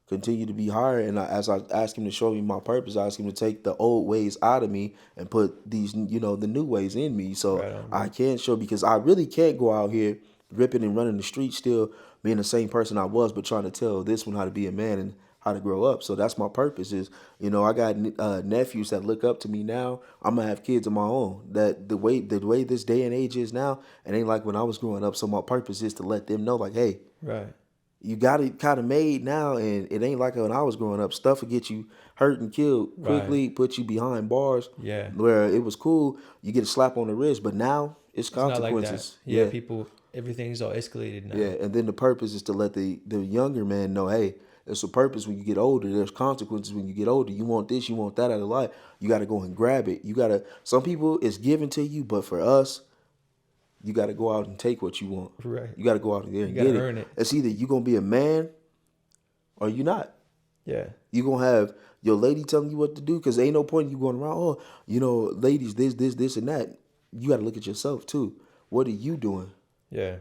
[SPEAKER 2] continue to be higher, and as I ask Him to show me my purpose, I ask Him to take the old ways out of me and put these the new ways in me, so
[SPEAKER 1] Right on,
[SPEAKER 2] I can show, because I really can't go out here ripping and running the streets still being the same person I was, but trying to tell this one how to be a man and how to grow up. So that's my purpose is, I got nephews that look up to me now. I'm gonna have kids of my own. That the way this day and age is now, it ain't like when I was growing up. So my purpose is to let them know, like, hey,
[SPEAKER 1] Right.
[SPEAKER 2] you got it kind of made now, and it ain't like when I was growing up. Stuff will get you hurt and killed quickly, put you behind bars.
[SPEAKER 1] Yeah.
[SPEAKER 2] Where it was cool, you get a slap on the wrist, but now it's consequences.
[SPEAKER 1] Not like that. Yeah, people, everything's all escalated now.
[SPEAKER 2] Yeah, and then the purpose is to let the younger man know, hey, there's a purpose when you get older. There's consequences when you get older. You want this, you want that out of life. You got to go and grab it. Some people, it's given to you, but for us, you got to go out and take what you want.
[SPEAKER 1] Right.
[SPEAKER 2] You got to go out there and
[SPEAKER 1] You
[SPEAKER 2] get
[SPEAKER 1] gotta
[SPEAKER 2] it.
[SPEAKER 1] earn it.
[SPEAKER 2] It's either you going to be a man or you not.
[SPEAKER 1] Yeah.
[SPEAKER 2] You going to have your lady telling you what to do, because ain't no point in you going around, ladies, this, and that. You got to look at yourself, too. What are you doing?
[SPEAKER 1] Yeah.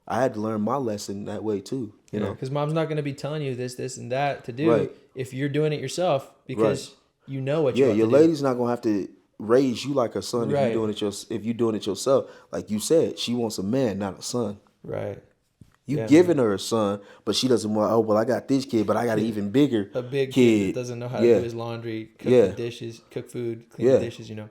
[SPEAKER 2] I had to learn my lesson that way, too. You know?
[SPEAKER 1] Because mom's not going to be telling you this, and that to do
[SPEAKER 2] Right.
[SPEAKER 1] if you're doing it yourself, because you know what
[SPEAKER 2] Yeah,
[SPEAKER 1] you want
[SPEAKER 2] your
[SPEAKER 1] to do.
[SPEAKER 2] lady's not going to have to raise you like a son
[SPEAKER 1] Right.
[SPEAKER 2] if you're doing it yourself. Like you said, she wants a man, not a son.
[SPEAKER 1] Right.
[SPEAKER 2] You
[SPEAKER 1] Yeah,
[SPEAKER 2] giving her a son, but she doesn't want, oh, well, I got this kid, but I got an even bigger
[SPEAKER 1] A big kid that doesn't know how to do his laundry, cook the dishes, cook food, clean the dishes,
[SPEAKER 2] Yeah.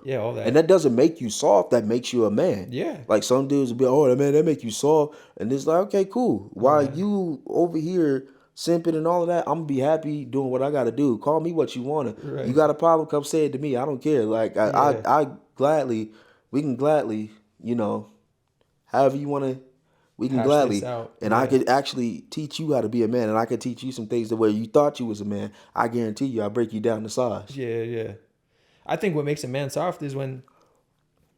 [SPEAKER 1] Yeah, all that.
[SPEAKER 2] And that doesn't make you soft. That makes you a man.
[SPEAKER 1] Yeah.
[SPEAKER 2] Like some dudes will be, oh, man, that make you soft. And it's like, okay, cool. While you over here simping and all of that, I'm going to be happy doing what I got to do. Call me what you want to.
[SPEAKER 1] Right.
[SPEAKER 2] You got a problem, come say it to me. I don't care. Like, we can gladly, however you want to, we can
[SPEAKER 1] Hash
[SPEAKER 2] gladly.
[SPEAKER 1] this out.
[SPEAKER 2] And I could actually teach you how to be a man. And I could teach you some things the way you thought you was a man. I guarantee you, I'll break you down to size.
[SPEAKER 1] Yeah. I think what makes a man soft is when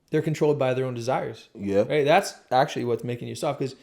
[SPEAKER 1] they're controlled by their own desires.
[SPEAKER 2] Yeah.
[SPEAKER 1] Right? That's actually what's making you soft, because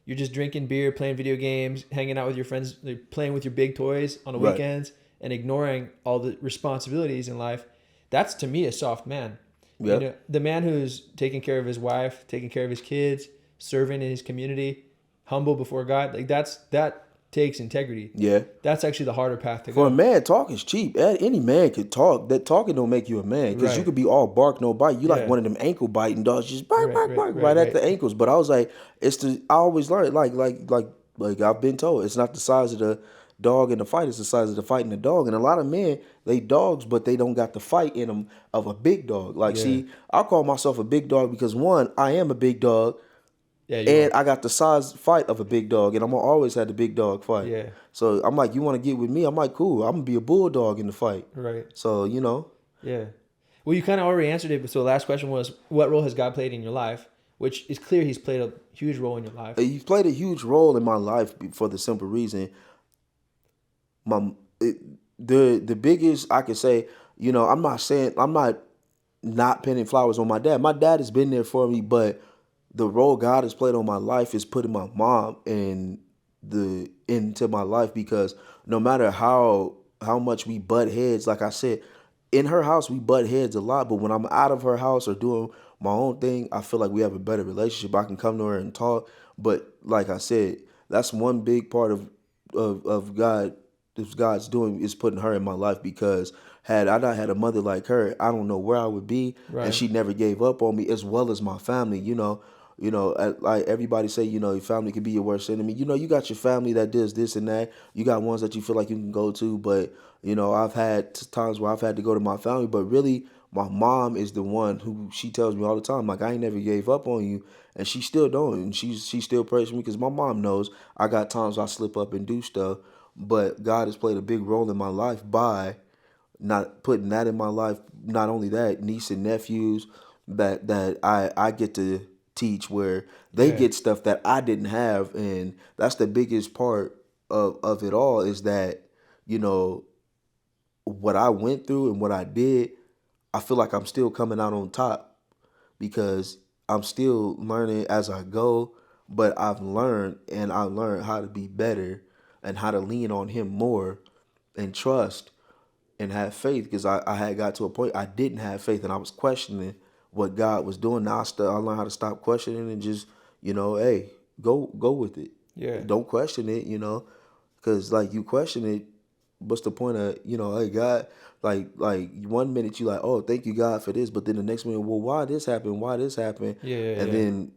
[SPEAKER 1] you're just drinking beer, playing video games, hanging out with your friends, like, playing with your big toys on the
[SPEAKER 2] Right.
[SPEAKER 1] weekends, and ignoring all the responsibilities in life. That's, to me, a soft man.
[SPEAKER 2] Yeah.
[SPEAKER 1] The man who's taking care of his wife, taking care of his kids, serving in his community, humble before God, like that takes integrity.
[SPEAKER 2] Yeah.
[SPEAKER 1] That's actually the harder path to
[SPEAKER 2] For
[SPEAKER 1] go.
[SPEAKER 2] a man, talk is cheap. Any man could talk. That talking don't make you a man, because you
[SPEAKER 1] Right.
[SPEAKER 2] could be all bark, no bite. You like
[SPEAKER 1] Yeah.
[SPEAKER 2] one of them ankle biting dogs, just bark,
[SPEAKER 1] Right,
[SPEAKER 2] bark,
[SPEAKER 1] right,
[SPEAKER 2] bark,
[SPEAKER 1] right,
[SPEAKER 2] right at
[SPEAKER 1] right.
[SPEAKER 2] the ankles. But I was like, I always learned, like I've been told, it's not the size of the dog in the fight, it's the size of the fight in the dog. And a lot of men, they dogs, but they don't got the fight in them of a big dog. Like,
[SPEAKER 1] Yeah.
[SPEAKER 2] see, I call myself a big dog because, one, I am a big dog.
[SPEAKER 1] Yeah, you
[SPEAKER 2] And I got the size fight of a big dog, and I'm gonna always have the big dog fight.
[SPEAKER 1] Yeah.
[SPEAKER 2] So I'm like, you want to get with me? I'm like, cool. I'm gonna be a bulldog in the fight.
[SPEAKER 1] Right.
[SPEAKER 2] So
[SPEAKER 1] Yeah. Well, you kind of already answered it. So the last question was, what role has God played in your life? Which is clear He's played a huge role in your life.
[SPEAKER 2] He's played a huge role in my life for the simple reason. The biggest I could say, I'm not pinning flowers on my dad. My dad has been there for me, but the role God has played on my life is putting my mom into my life, because no matter how much we butt heads, like I said, in her house we butt heads a lot, but when I'm out of her house or doing my own thing, I feel like we have a better relationship. I can come to her and talk. But like I said, that's one big part of God, if God's doing, is putting her in my life, because had I not had a mother like her, I don't know where I would be. And
[SPEAKER 1] Right.
[SPEAKER 2] she never gave up on me, as well as my family. Like everybody say, your family could be your worst enemy. You got your family that does this and that. You got ones that you feel like you can go to, but I've had times where I've had to go to my family, but really my mom is the one who, she tells me all the time, like, I ain't never gave up on you, and she still don't, and she still prays for me, because my mom knows I got times I slip up and do stuff, but God has played a big role in my life by not putting that in my life. Not only that, niece and nephews that I get to teach, where they
[SPEAKER 1] Yeah.
[SPEAKER 2] get stuff that I didn't have, and that's the biggest part of it all, is that you know what I went through and what I did. I feel like I'm still coming out on top, because I'm still learning as I go, but I learned how to be better and how to lean on him more and trust and have faith, because I had got to a point I didn't have faith, and I was questioning what God was doing. Now I learned how to stop questioning and just, hey, go with it.
[SPEAKER 1] Yeah.
[SPEAKER 2] Don't question it, because like you question it, what's the point of, hey God, like 1 minute you like, oh, thank you God for this, but then the next minute, well, why this happened,
[SPEAKER 1] Yeah. Yeah.
[SPEAKER 2] and
[SPEAKER 1] Yeah.
[SPEAKER 2] then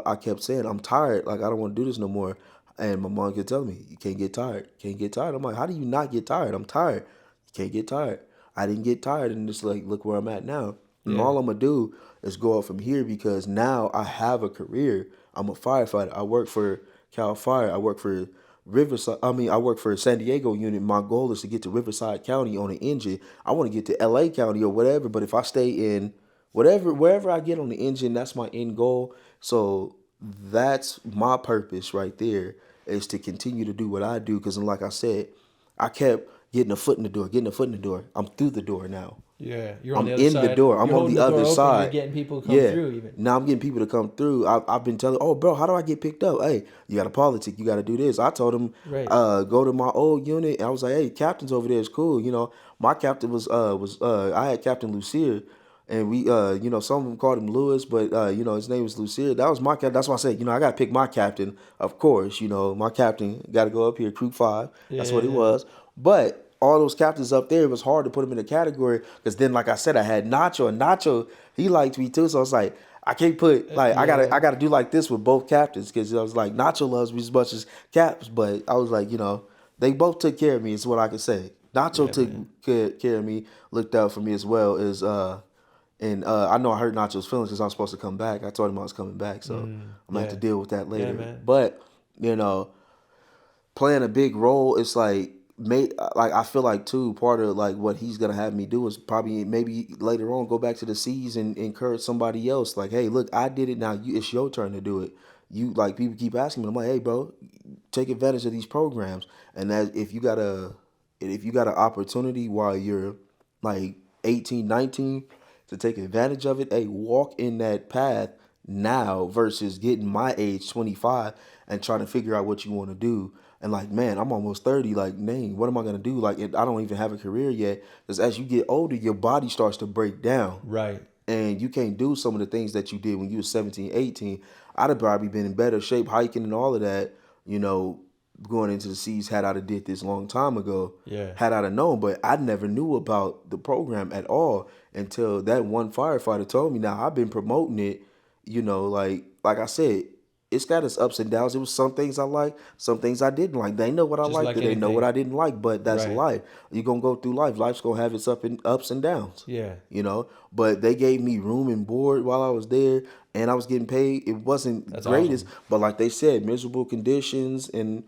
[SPEAKER 2] I kept saying, I'm tired, like I don't want to do this no more, and my mom kept telling me, you can't get tired. I'm like, how do you not get tired? I'm tired. You can't get tired. I didn't get tired, and just like, look where I'm at now, and
[SPEAKER 1] Yeah.
[SPEAKER 2] all I'm gonna do is go up from here, because now I have a career. I'm a firefighter. I work for Cal Fire. I work for Riverside. I work for a San Diego unit. My goal is to get to Riverside County on an engine. I want to get to LA County or whatever. But if I stay in wherever I get on the engine, that's my end goal. So that's my purpose right there, is to continue to do what I do. Because like I said, I kept getting a foot in the door, getting a foot in the door. I'm through the door now.
[SPEAKER 1] Yeah. You're on
[SPEAKER 2] I'm
[SPEAKER 1] the other
[SPEAKER 2] in the
[SPEAKER 1] side.
[SPEAKER 2] door. I'm
[SPEAKER 1] You're
[SPEAKER 2] on
[SPEAKER 1] holding
[SPEAKER 2] the
[SPEAKER 1] the door
[SPEAKER 2] other
[SPEAKER 1] open. You're
[SPEAKER 2] side.
[SPEAKER 1] getting people to come
[SPEAKER 2] Yeah.
[SPEAKER 1] through even.
[SPEAKER 2] Now I'm getting people to come through. I've been telling, oh, bro, how do I get picked up? Hey, you got to politic. You got to do this. I told him,
[SPEAKER 1] Right.
[SPEAKER 2] go to my old unit. And I was like, hey, captain's over there is cool. My captain was I had Captain Lucier, and we some of them called him Lewis, but his name was Lucier. That was my captain. That's why I said, I got to pick my captain. Of course, my captain got to go up here, Crew 5.
[SPEAKER 1] Yeah.
[SPEAKER 2] That's
[SPEAKER 1] Yeah.
[SPEAKER 2] what it
[SPEAKER 1] Yeah.
[SPEAKER 2] was. But all those captains up there, it was hard to put them in a category, because then, like I said, I had Nacho, and Nacho, he liked me too. So I was like, I can't put like
[SPEAKER 1] Yeah.
[SPEAKER 2] I gotta do like this with both captains, because I was like, Nacho loves me as much as Caps, but I was like, they both took care of me. Is what I can say. Nacho
[SPEAKER 1] Yeah,
[SPEAKER 2] took
[SPEAKER 1] man.
[SPEAKER 2] care of me, looked out for me as well as and I know I hurt Nacho's feelings, because I was supposed to come back. I told him I was coming back, so I'm gonna have to
[SPEAKER 1] Yeah.
[SPEAKER 2] deal with that
[SPEAKER 1] Yeah,
[SPEAKER 2] later.
[SPEAKER 1] man.
[SPEAKER 2] But you know playing a big role, it's like I feel like too, part of like what he's gonna have me do is probably maybe later on go back to the seas and encourage somebody else, like, hey, look, I did it, now it's your turn to do it. You, like, people keep asking me, I'm like, hey bro, take advantage of these programs. And that if you got an opportunity while you're like 18, 19 to take advantage of it, hey, walk in that path now, versus getting my age 25 and trying to figure out what you want to do. And like, man, I'm almost 30. Like, dang, what am I gonna do? Like, I don't even have a career yet. Because as you get older, your body starts to break down,
[SPEAKER 1] Right.
[SPEAKER 2] and you can't do some of the things that you did when you were 17, 18. I'd have probably been in better shape hiking and all of that, you know, going into the seas, had I have did this long time ago.
[SPEAKER 1] Yeah.
[SPEAKER 2] Had I have known, but I never knew about the program at all until that one firefighter told me. Now I've been promoting it, like I said, it's got its ups and downs. It was some things I like, some things I didn't like. They know what I
[SPEAKER 1] Just
[SPEAKER 2] liked,
[SPEAKER 1] like
[SPEAKER 2] they know what
[SPEAKER 1] anything.
[SPEAKER 2] I didn't like, but that's
[SPEAKER 1] Right.
[SPEAKER 2] life. You're gonna go through life. Life's gonna have its ups and downs.
[SPEAKER 1] Yeah.
[SPEAKER 2] But they gave me room and board while I was there, and I was getting paid. It wasn't
[SPEAKER 1] That's
[SPEAKER 2] greatest,
[SPEAKER 1] awesome.
[SPEAKER 2] but like they said, miserable conditions and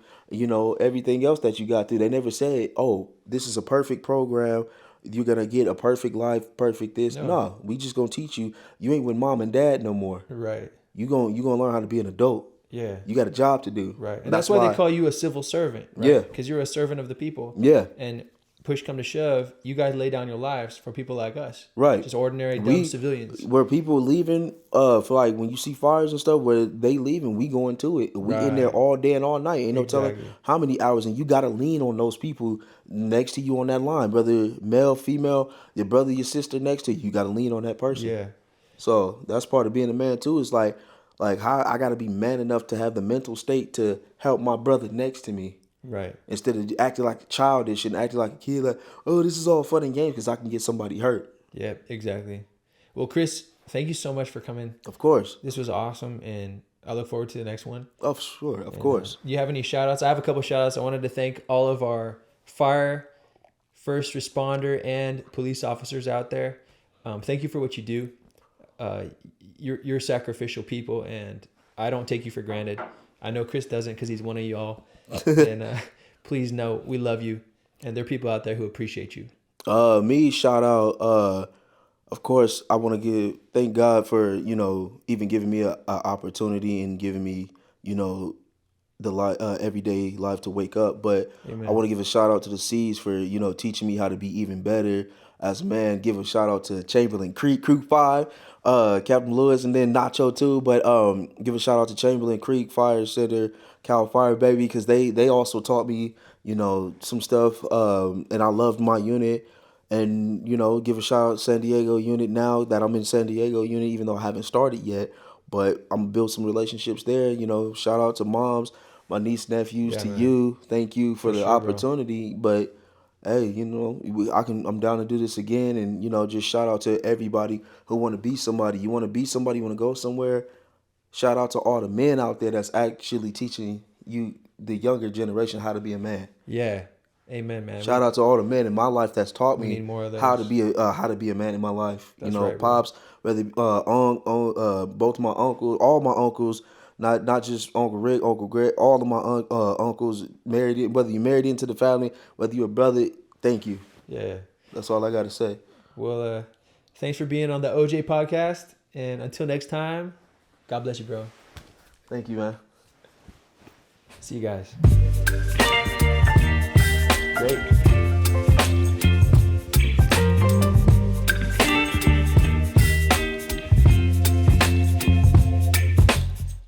[SPEAKER 2] everything else that you got through. They never said, oh, this is a perfect program, you're gonna get a perfect life, perfect this.
[SPEAKER 1] No.
[SPEAKER 2] No, we just gonna teach you. You ain't with mom and dad no more.
[SPEAKER 1] Right.
[SPEAKER 2] You gonna learn how to be an adult.
[SPEAKER 1] Yeah.
[SPEAKER 2] You got a job to do.
[SPEAKER 1] Right. And that's
[SPEAKER 2] That's
[SPEAKER 1] why they
[SPEAKER 2] why.
[SPEAKER 1] call you a civil servant, right?
[SPEAKER 2] Yeah.
[SPEAKER 1] Because you're a servant of the people.
[SPEAKER 2] Yeah.
[SPEAKER 1] And push come to shove, you guys lay down your lives for people like us.
[SPEAKER 2] Right.
[SPEAKER 1] Just ordinary, dumb civilians.
[SPEAKER 2] Where people leaving, for like when you see fires and stuff, where they leaving, we go into it. We in there
[SPEAKER 1] Right.
[SPEAKER 2] all day and all night. Ain't no telling
[SPEAKER 1] Exactly.
[SPEAKER 2] how many hours, and you got to lean on those people next to you on that line, whether male, female, your brother, your sister next to you. You got to lean on that person.
[SPEAKER 1] Yeah.
[SPEAKER 2] So that's part of being a man too. Is like how I got to be man enough to have the mental state to help my brother next to me.
[SPEAKER 1] Right.
[SPEAKER 2] Instead of acting like childish and acting like a kid, like, oh, this is all fun and games because I can get somebody hurt.
[SPEAKER 1] Yeah, exactly. Well, Chris, thank you so much for coming.
[SPEAKER 2] Of course.
[SPEAKER 1] This was awesome, and I look forward to the next one.
[SPEAKER 2] Oh, sure. Of course.
[SPEAKER 1] Do you have any shout outs? I have a couple shout outs. I wanted to thank all of our fire, first responder, and police officers out there. Thank you for what you do. You're sacrificial people, and I don't take you for granted. I know Chris doesn't because he's one of y'all. And please know we love you, and there are people out there who appreciate you.
[SPEAKER 2] Me shout out. Of course, I want to thank God for even giving me a opportunity and giving me the everyday life to wake up. But
[SPEAKER 1] Amen.
[SPEAKER 2] I want to give a shout out to the C's for teaching me how to be even better as a man. Give a shout out to Chamberlain Creek, Crew 5, Captain Lewis, and then Nacho too. But give a shout out to Chamberlain Creek Fire Center, Cal Fire Baby, because they also taught me some stuff, and I loved my unit. And give a shout out to San Diego unit now that I'm in San Diego unit, even though I haven't started yet. But I'm gonna build some relationships there. Shout out to moms, my niece, nephews, to
[SPEAKER 1] man.
[SPEAKER 2] you. Thank you for the
[SPEAKER 1] sure,
[SPEAKER 2] opportunity. But hey, I'm down to do this again, and just shout out to everybody who want to be somebody. You want to be somebody, you want to go somewhere. Shout out to all the men out there that's actually teaching you, the younger generation, how to be a man.
[SPEAKER 1] Yeah, amen, man.
[SPEAKER 2] Shout out to all the men in my life that's taught me
[SPEAKER 1] need more of those.
[SPEAKER 2] how to be a man in my life.
[SPEAKER 1] That's right, bro.
[SPEAKER 2] Pops, whether both my uncles, all my uncles. Not just Uncle Rick, Uncle Greg, all of my uncles married. Whether you married into the family, whether you're a brother, thank you.
[SPEAKER 1] Yeah.
[SPEAKER 2] That's all I got to say.
[SPEAKER 1] Well, thanks for being on the OJ podcast. And until next time, God bless you, bro.
[SPEAKER 2] Thank you, man.
[SPEAKER 1] See you guys.